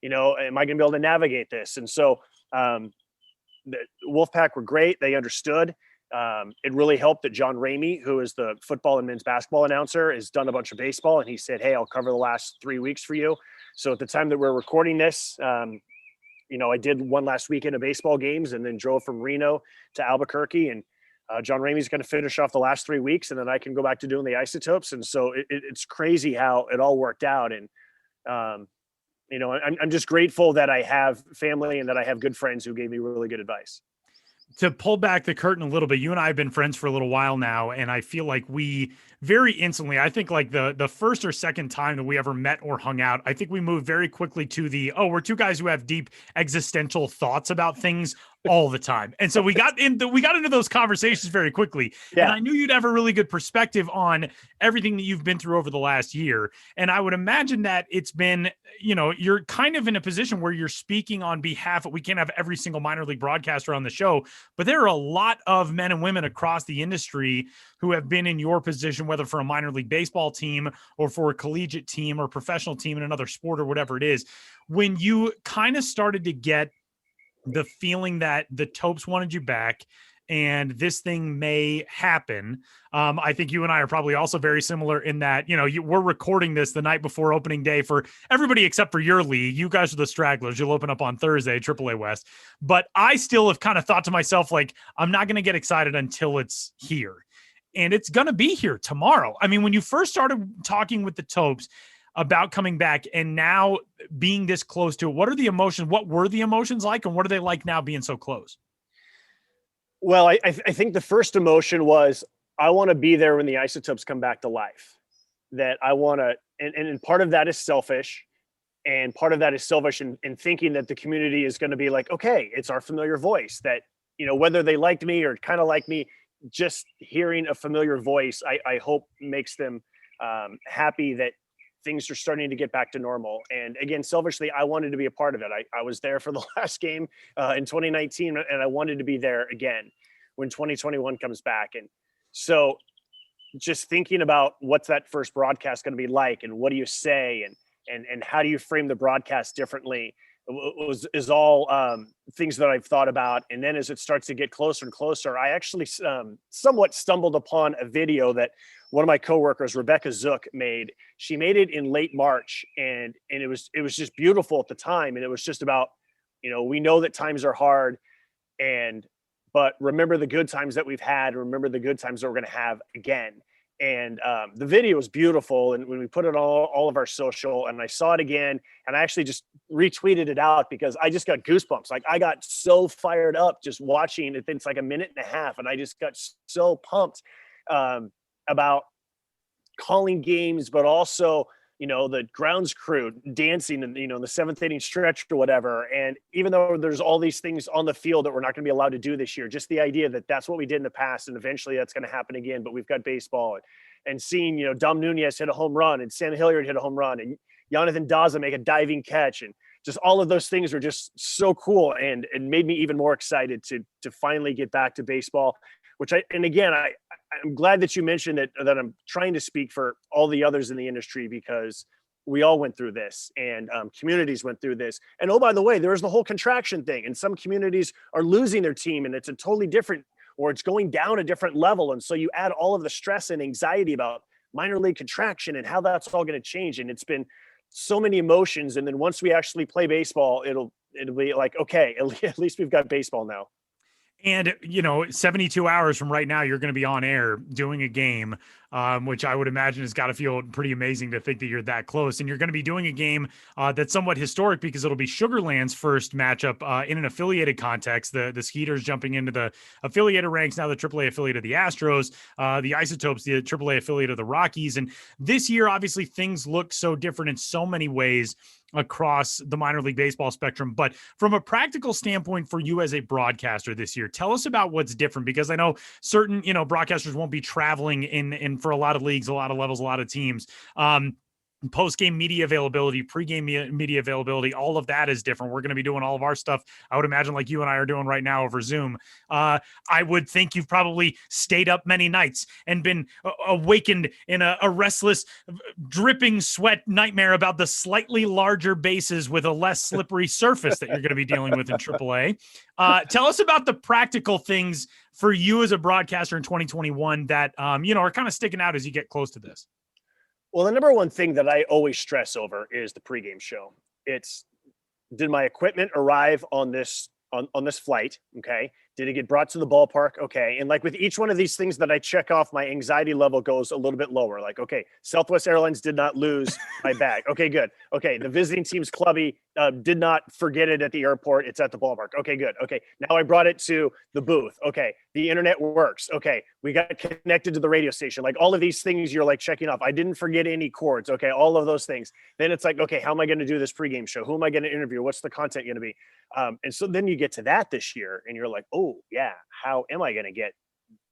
Am I going to be able to navigate this? And so the Wolfpack were great. They understood. It really helped that John Ramey, who is the football and men's basketball announcer, has done a bunch of baseball. And he said, hey, I'll cover the last 3 weeks for you. So at the time that we're recording this, I did one last weekend of baseball games and then drove from Reno to Albuquerque. And John Ramey's going to finish off the last 3 weeks, and then I can go back to doing the Isotopes. And so it's crazy how it all worked out. And, I'm just grateful that I have family and that I have good friends who gave me really good advice. to pull back the curtain a little bit, you and I have been friends for a little while now, and I feel like we very instantly, I think like the first or second time that we ever met or hung out, I think we moved very quickly to we're two guys who have deep existential thoughts about things all the time. And so we got into those conversations very quickly. Yeah. And I knew you'd have a really good perspective on everything that you've been through over the last year. And I would imagine that it's been, you're kind of in a position where you're speaking on behalf of, we can't have every single minor league broadcaster on the show, but there are a lot of men and women across the industry who have been in your position, whether for a minor league baseball team or for a collegiate team or professional team in another sport or whatever it is. When you kind of started to get the feeling that the Topes wanted you back and this thing may happen, I think you and I are probably also very similar in that, we're recording this the night before opening day for everybody except for your league. You guys are the stragglers. You'll open up on Thursday, AAA West. But I still have kind of thought to myself, like, I'm not going to get excited until it's here. And it's going to be here tomorrow. I mean, when you first started talking with the Topes about coming back and now being this close to it, what are the emotions? What were the emotions like? And what are they like now being so close? Well, I think the first emotion was, I want to be there when the Isotopes come back to life. That I want to, and part of that is selfish. And part of that is selfish in thinking that the community is going to be like, okay, it's our familiar voice that, whether they liked me or kind of like me, just hearing a familiar voice, I hope makes them happy that things are starting to get back to normal. And again, selfishly, I wanted to be a part of it. I was there for the last game in 2019, and I wanted to be there again when 2021 comes back. And so just thinking about what's that first broadcast going to be like, and what do you say, and how do you frame the broadcast differently, is all things that I've thought about. And then as it starts to get closer and closer, I actually somewhat stumbled upon a video that one of my coworkers, Rebecca Zook, made. She made it in late March, and it was just beautiful at the time. And it was just about, we know that times are hard, but remember the good times that we've had, remember the good times that we're going to have again. And the video was beautiful. And when we put it on all of our social, and I saw it again, and I actually just retweeted it out because I just got goosebumps. Like, I got so fired up just watching it. It's like a minute and a half, and I just got so pumped about calling games, but also, the grounds crew dancing and, the seventh inning stretch or whatever. And even though there's all these things on the field that we're not going to be allowed to do this year, just the idea that that's what we did in the past, and eventually that's going to happen again, but we've got baseball, and seeing, Dom Nunez hit a home run, and Sam Hilliard hit a home run, and Jonathan Daza make a diving catch, and just all of those things were just so cool, and made me even more excited to finally get back to baseball. I'm glad that you mentioned that I'm trying to speak for all the others in the industry, because we all went through this, and communities went through this. And oh, by the way, there's the whole contraction thing, and some communities are losing their team, and it's a totally different, or it's going down a different level. And so you add all of the stress and anxiety about minor league contraction and how that's all going to change. And it's been so many emotions. And then once we actually play baseball, it'll be like, okay, at least we've got baseball now. And, 72 hours from right now, you're going to be on air doing a game, which I would imagine has got to feel pretty amazing to think that you're that close. And you're going to be doing a game that's somewhat historic, because it'll be Sugarland's first matchup in an affiliated context. The Skeeters jumping into the affiliated ranks, now the AAA affiliate of the Astros, the Isotopes, the AAA affiliate of the Rockies. And this year, obviously, things look so different in so many ways across the minor league baseball spectrum. But from a practical standpoint for you as a broadcaster this year, tell us about what's different, because I know certain, broadcasters won't be traveling in for a lot of leagues, a lot of levels, a lot of teams. Post-game media availability, pre-game media availability, all of that is different. We're going to be doing all of our stuff, I would imagine, like you and I are doing right now over Zoom. I would think you've probably stayed up many nights and been awakened in a restless, dripping sweat nightmare about the slightly larger bases with a less slippery surface that you're going to be dealing with in AAA. Tell us about the practical things for you as a broadcaster in 2021 that, are kind of sticking out as you get close to this. Well, the number one thing that I always stress over is the pregame show. It's, did my equipment arrive on this flight? Okay. Did it get brought to the ballpark? Okay. And like with each one of these things that I check off, my anxiety level goes a little bit lower. Like, okay, Southwest Airlines did not lose my bag. Okay, good. Okay, the visiting team's clubby did not forget it at the airport. It's at the ballpark. Okay, good. Okay, now I brought it to the booth. Okay, the internet works. Okay, we got connected to the radio station. Like all of these things you're like checking off. I didn't forget any cords. Okay, all of those things. Then it's like, okay, how am I going to do this pregame show? Who am I going to interview? What's the content going to be? And so then you get to that this year and you're like, oh yeah, how am I going to get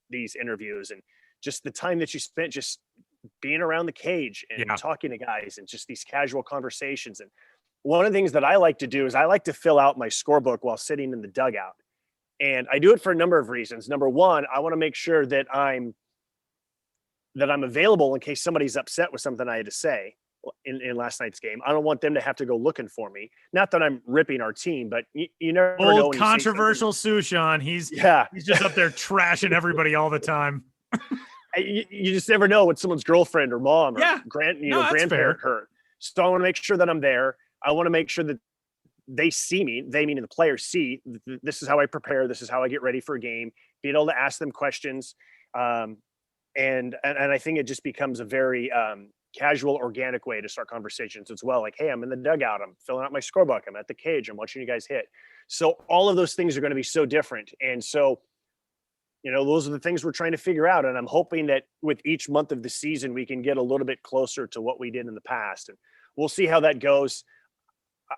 these interviews? And just the time that you spent just being around the cage and talking to guys and just these casual conversations. And one of the things that I like to do is I like to fill out my scorebook while sitting in the dugout. And I do it for a number of reasons. Number one, I want to make sure that I'm available in case somebody's upset with something I had to say in last night's game. I don't want them to have to go looking for me. Not that I'm ripping our team, but you never know. Old controversial Suchon. He's just up there trashing everybody all the time. You just never know what someone's girlfriend or mom or grandparent heard. So I want to make sure that I'm there. I want to make sure that they see me. They, meaning the players, see this is how I prepare. This is how I get ready for a game. Being able to ask them questions, and I think it just becomes a very casual, organic way to start conversations as well. Like, hey, I'm in the dugout. I'm filling out my scorebook. I'm at the cage. I'm watching you guys hit. So all of those things are going to be so different. And so, those are the things we're trying to figure out. And I'm hoping that with each month of the season, we can get a little bit closer to what we did in the past. And we'll see how that goes.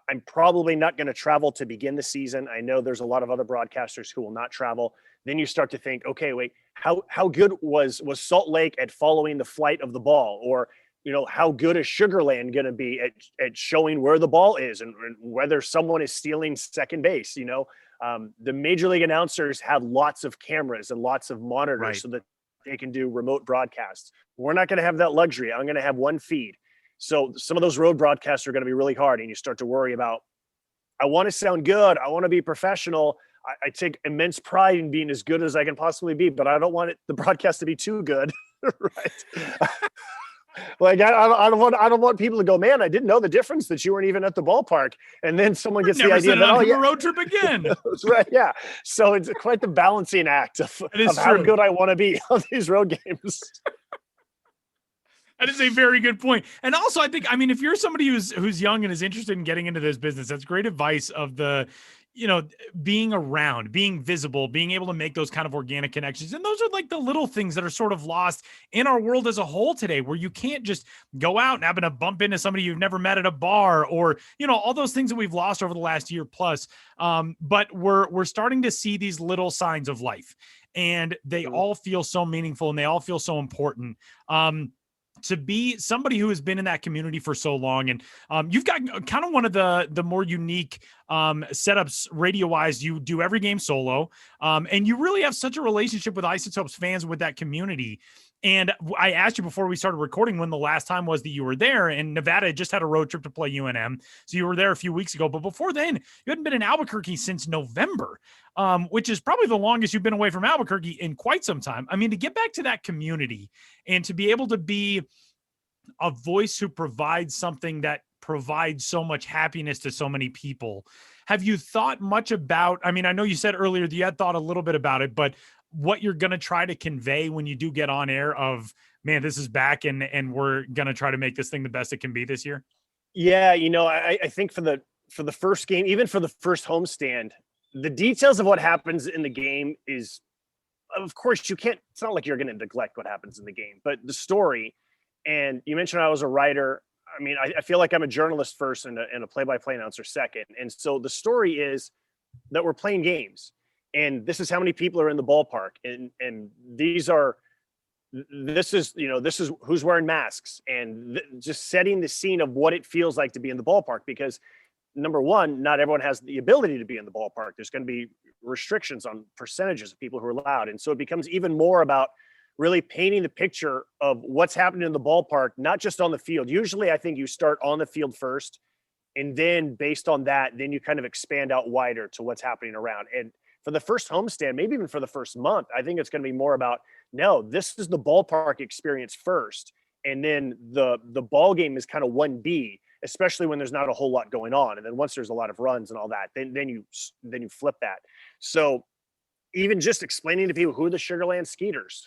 I'm probably not going to travel to begin the season. I know there's a lot of other broadcasters who will not travel. Then you start to think, okay, wait, how good was Salt Lake at following the flight of the ball? Or, how good is Sugar Land going to be at showing where the ball is and whether someone is stealing second base? The major league announcers have lots of cameras and lots of monitors so that they can do remote broadcasts. We're not going to have that luxury. I'm going to have one feed. So some of those road broadcasts are going to be really hard. And you start to worry about, I want to sound good. I want to be professional. I take immense pride in being as good as I can possibly be, but I don't want the broadcast to be too good. Right. Like I don't want people to go, man, I didn't know the difference that you weren't even at the ballpark. And then someone gets the idea that, a road trip again. That's right. Yeah. So it's quite the balancing act of how good I want to be on these road games. That is a very good point. And also, I think, if you're somebody who's young and is interested in getting into this business, that's great advice of being around, being visible, being able to make those kind of organic connections. And those are like the little things that are sort of lost in our world as a whole today, where you can't just go out and happen to bump into somebody you've never met at a bar or, all those things that we've lost over the last year plus. But we're starting to see these little signs of life, and they all feel so meaningful and they all feel so important. To be somebody who has been in that community for so long. And you've got kind of one of the more unique setups radio wise. You do every game solo. And you really have such a relationship with Isotopes fans, with that community. And I asked you before we started recording when the last time was that you were there, and Nevada just had a road trip to play UNM. So you were there a few weeks ago, but before then you hadn't been in Albuquerque since November, which is probably the longest you've been away from Albuquerque in quite some time. To get back to that community and to be able to be a voice who provides something that provides so much happiness to so many people. Have you thought much about, I know you said earlier that you had thought a little bit about it, but what you're going to try to convey when you do get on air of, man, this is back and we're going to try to make this thing the best it can be this year? Yeah. I think for the first game, even for the first homestand, the details of what happens in the game is, of course, it's not like you're going to neglect what happens in the game, but the story. And you mentioned I was a writer. I feel like I'm a journalist first and a play-by-play announcer second. And so the story is that we're playing games, and this is how many people are in the ballpark. And this is who's wearing masks, and just setting the scene of what it feels like to be in the ballpark. Because number one, not everyone has the ability to be in the ballpark. There's going to be restrictions on percentages of people who are allowed. And so it becomes even more about really painting the picture of what's happening in the ballpark, not just on the field. Usually I think you start on the field first, and then based on that, then you kind of expand out wider to what's happening around. And for the first homestand, maybe even for the first month, I think it's going to be more about, no, this is the ballpark experience first. And then the ball game is kind of 1B, especially when there's not a whole lot going on. And then once there's a lot of runs and all that, then you flip that. So even just explaining to people who are the Sugarland Skeeters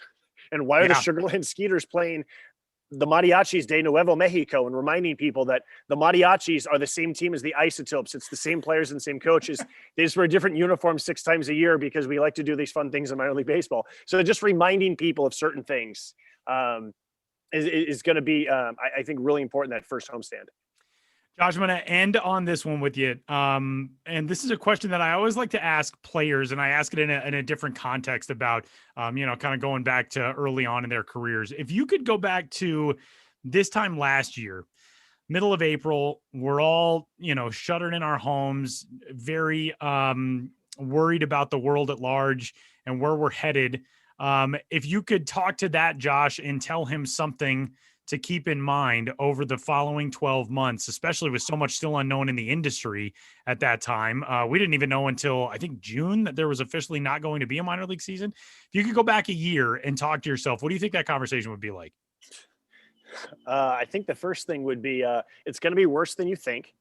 and why are the Sugarland Skeeters playing the Mariachis de Nuevo Mexico, and reminding people that the Mariachis are the same team as the Isotopes. It's the same players and same coaches. They just wear different uniforms 6 times a year because we like to do these fun things in minor league baseball. So just reminding people of certain things is going to be, I think, really important that first homestand. Josh, I'm going to end on this one with you. And this is a question that I always like to ask players, and I ask it in a different context about, kind of going back to early on in their careers. If you could go back to this time last year, middle of April, we're all, shuttered in our homes, very worried about the world at large and where we're headed. If you could talk to that Josh and tell him something to keep in mind over the following 12 months, especially with so much still unknown in the industry at that time. We didn't even know until, I think, June that there was officially not going to be a minor league season. If you could go back a year and talk to yourself, what do you think that conversation would be like? I think the first thing would be, it's going to be worse than you think.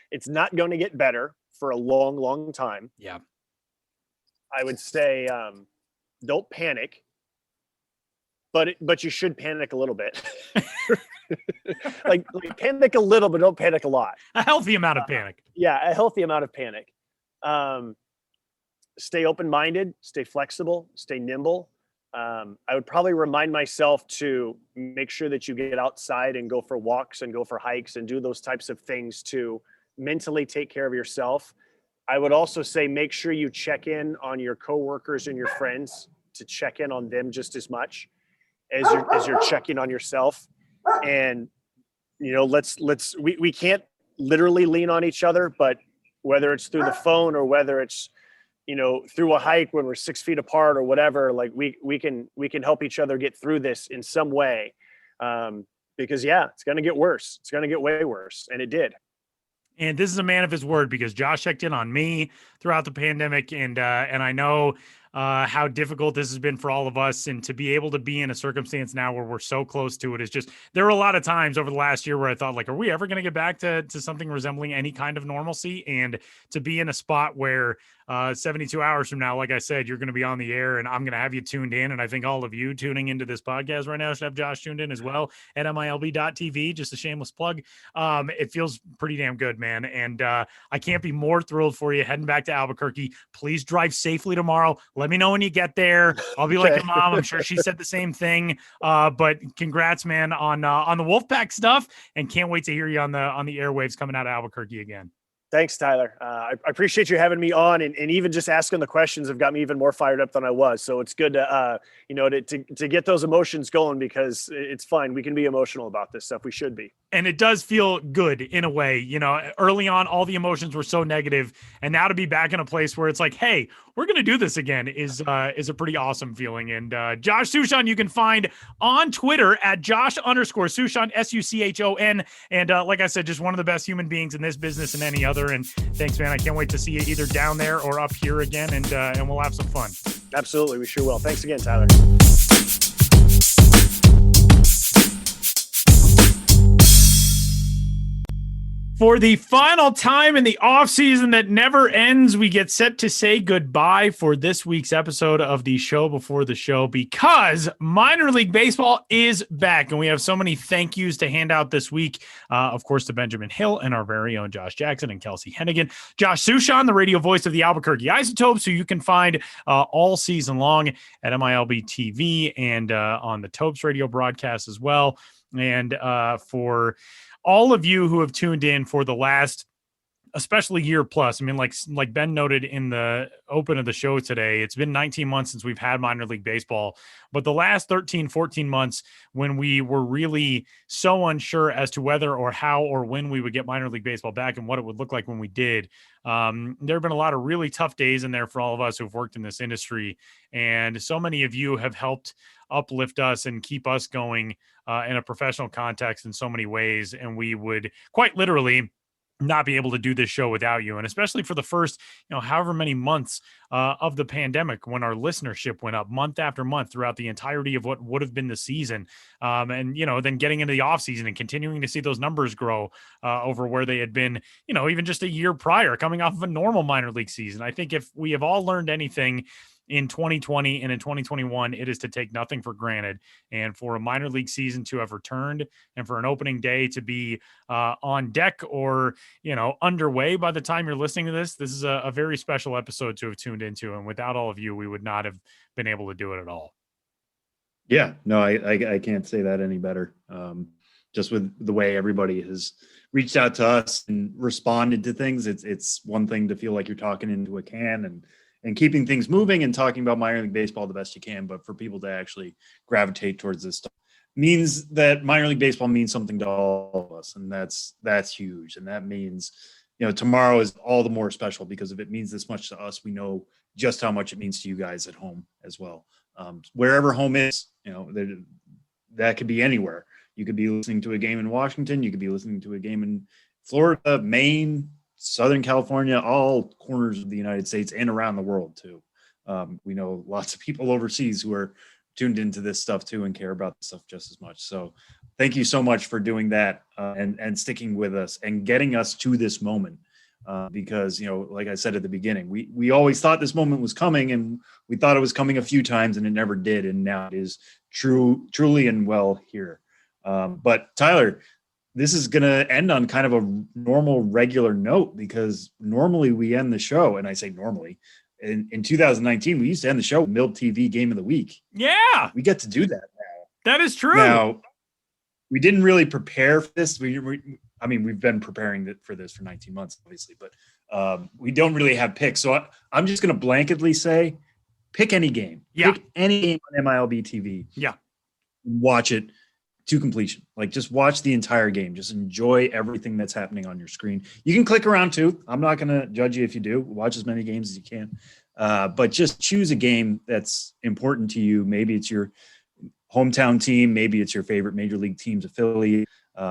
It's not going to get better for a long, long time. Yeah. I would say, don't panic. But you should panic a little bit. like panic a little, but don't panic a lot. A healthy amount of panic. Yeah, a healthy amount of panic. Stay open-minded, stay flexible, stay nimble. I would probably remind myself to make sure that you get outside and go for walks and go for hikes and do those types of things to mentally take care of yourself. I would also say make sure you check in on your coworkers and your friends, to check in on them just as much as you're checking on yourself. And we can't literally lean on each other, but whether it's through the phone or whether it's through a hike when we're 6 feet apart or whatever, like we can help each other get through this in some way, because it's going to get worse. It's going to get way worse, and it did. And this is a man of his word, because Josh checked in on me throughout the pandemic, and I know how difficult this has been for all of us, and to be able to be in a circumstance now where we're so close to it is just, there were a lot of times over the last year where I thought, like, are we ever going to get back to something resembling any kind of normalcy? And to be in a spot where 72 hours from now, like I said, you're going to be on the air and I'm going to have you tuned in. And I think all of you tuning into this podcast right now should have Josh tuned in as well at MiLB.tv, just a shameless plug. It feels pretty damn good, man. And I can't be more thrilled for you heading back to Albuquerque. Please drive safely tomorrow. Let me know when you get there. I'll be like your mom. I'm sure she said the same thing. But congrats, man, on the Wolfpack stuff, and can't wait to hear you on the airwaves coming out of Albuquerque again. Thanks, Tyler. I appreciate you having me on, and even just asking the questions have got me even more fired up than I was. So it's good to to get those emotions going, because it's fine. We can be emotional about this stuff. We should be. And it does feel good in a way. Early on, all the emotions were so negative, and now to be back in a place where it's like, hey, we're going to do this again is a pretty awesome feeling. And Josh Suchon, you can find on Twitter at Josh_Suchon, Suchon. And like I said, just one of the best human beings in this business and any other. And thanks, man. I can't wait to see you either down there or up here again, and we'll have some fun. Absolutely. We sure will. Thanks again, Tyler. For the final time in the offseason that never ends, we get set to say goodbye for this week's episode of the show before the show, because minor league baseball is back, and we have so many thank yous to hand out this week. Of course, to Benjamin Hill and our very own Josh Jackson and Kelsie Heneghan. Josh Suchon, the radio voice of the Albuquerque Isotopes, who you can find all season long at MiLB TV and on the Topes radio broadcast as well. And for all of you who have tuned in for the last, especially year plus. I mean, like Ben noted in the open of the show today, it's been 19 months since we've had minor league baseball, but the last 13, 14 months when we were really so unsure as to whether or how or when we would get minor league baseball back and what it would look like when we did. There have been a lot of really tough days in there for all of us who've worked in this industry. And so many of you have helped uplift us and keep us going in a professional context in so many ways. And we would quite literally not be able to do this show without you. And especially for the first, however many months of the pandemic, when our listenership went up month after month throughout the entirety of what would have been the season. And, then getting into the offseason and continuing to see those numbers grow over where they had been, even just a year prior, coming off of a normal minor league season. I think if we have all learned anything in 2020 and in 2021, it is to take nothing for granted. And for a minor league season to have returned and for an opening day to be on deck or, underway by the time you're listening to this, this is a very special episode to have tuned into. And without all of you, we would not have been able to do it at all. Yeah, no, I can't say that any better. Just with the way everybody has reached out to us and responded to things, it's one thing to feel like you're talking into a can and keeping things moving and talking about minor league baseball the best you can. But for people to actually gravitate towards this stuff means that minor league baseball means something to all of us. And that's huge. And that means, tomorrow is all the more special because if it means this much to us, we know just how much it means to you guys at home as well. Wherever home is, that could be anywhere. You could be listening to a game in Washington. You could be listening to a game in Florida, Maine, Southern California, all corners of the United States and around the world too. We know lots of people overseas who are tuned into this stuff too and care about this stuff just as much. So thank you so much for doing that and sticking with us and getting us to this moment. Because, like I said at the beginning, we always thought this moment was coming and we thought it was coming a few times and it never did. And now it is truly and well here. But Tyler, this is going to end on kind of a normal, regular note because normally we end the show, and I say normally, in 2019, we used to end the show with MiLB TV Game of the Week. Yeah. We get to do that now. That is true. Now, we didn't really prepare for this. We've been preparing for this for 19 months, obviously, but we don't really have picks. So I'm just going to blanketly say, pick any game. Yeah. Pick any game on MiLB TV. Yeah. Watch it to completion. Like just watch the entire game. Just enjoy everything that's happening on your screen. You can click around too. I'm not going to judge you if you do. Watch as many games as you can. But just choose a game that's important to you. Maybe it's your hometown team. Maybe it's your favorite major league team's affiliate.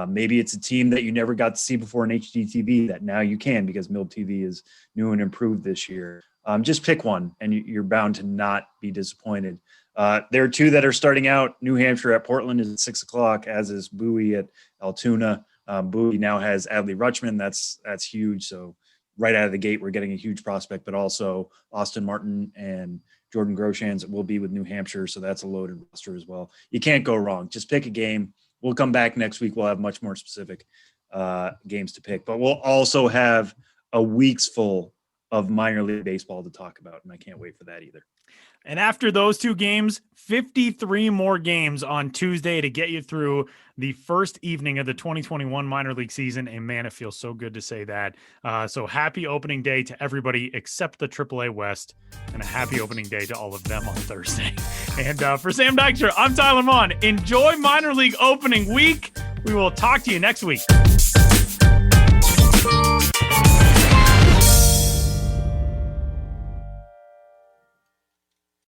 Maybe it's a team that you never got to see before in HDTV that now you can because MiLB TV is new and improved this year. Just pick one and you're bound to not be disappointed. There are two that are starting out. New Hampshire at Portland is at 6:00, as is Bowie at Altoona. Bowie now has Adley Rutschman. That's huge. So right out of the gate, we're getting a huge prospect, but also Austin Martin and Jordan Groshans will be with New Hampshire. So that's a loaded roster as well. You can't go wrong. Just pick a game. We'll come back next week. We'll have much more specific games to pick, but we'll also have a week's full of minor league baseball to talk about. And I can't wait for that either. And after those two games, 53 more games on Tuesday to get you through the first evening of the 2021 minor league season. And man, it feels so good to say that. So happy opening day to everybody except the AAA West, and a happy opening day to all of them on Thursday. And for Sam Dykstra, I'm Tyler Vaughn. Enjoy minor league opening week. We will talk to you next week.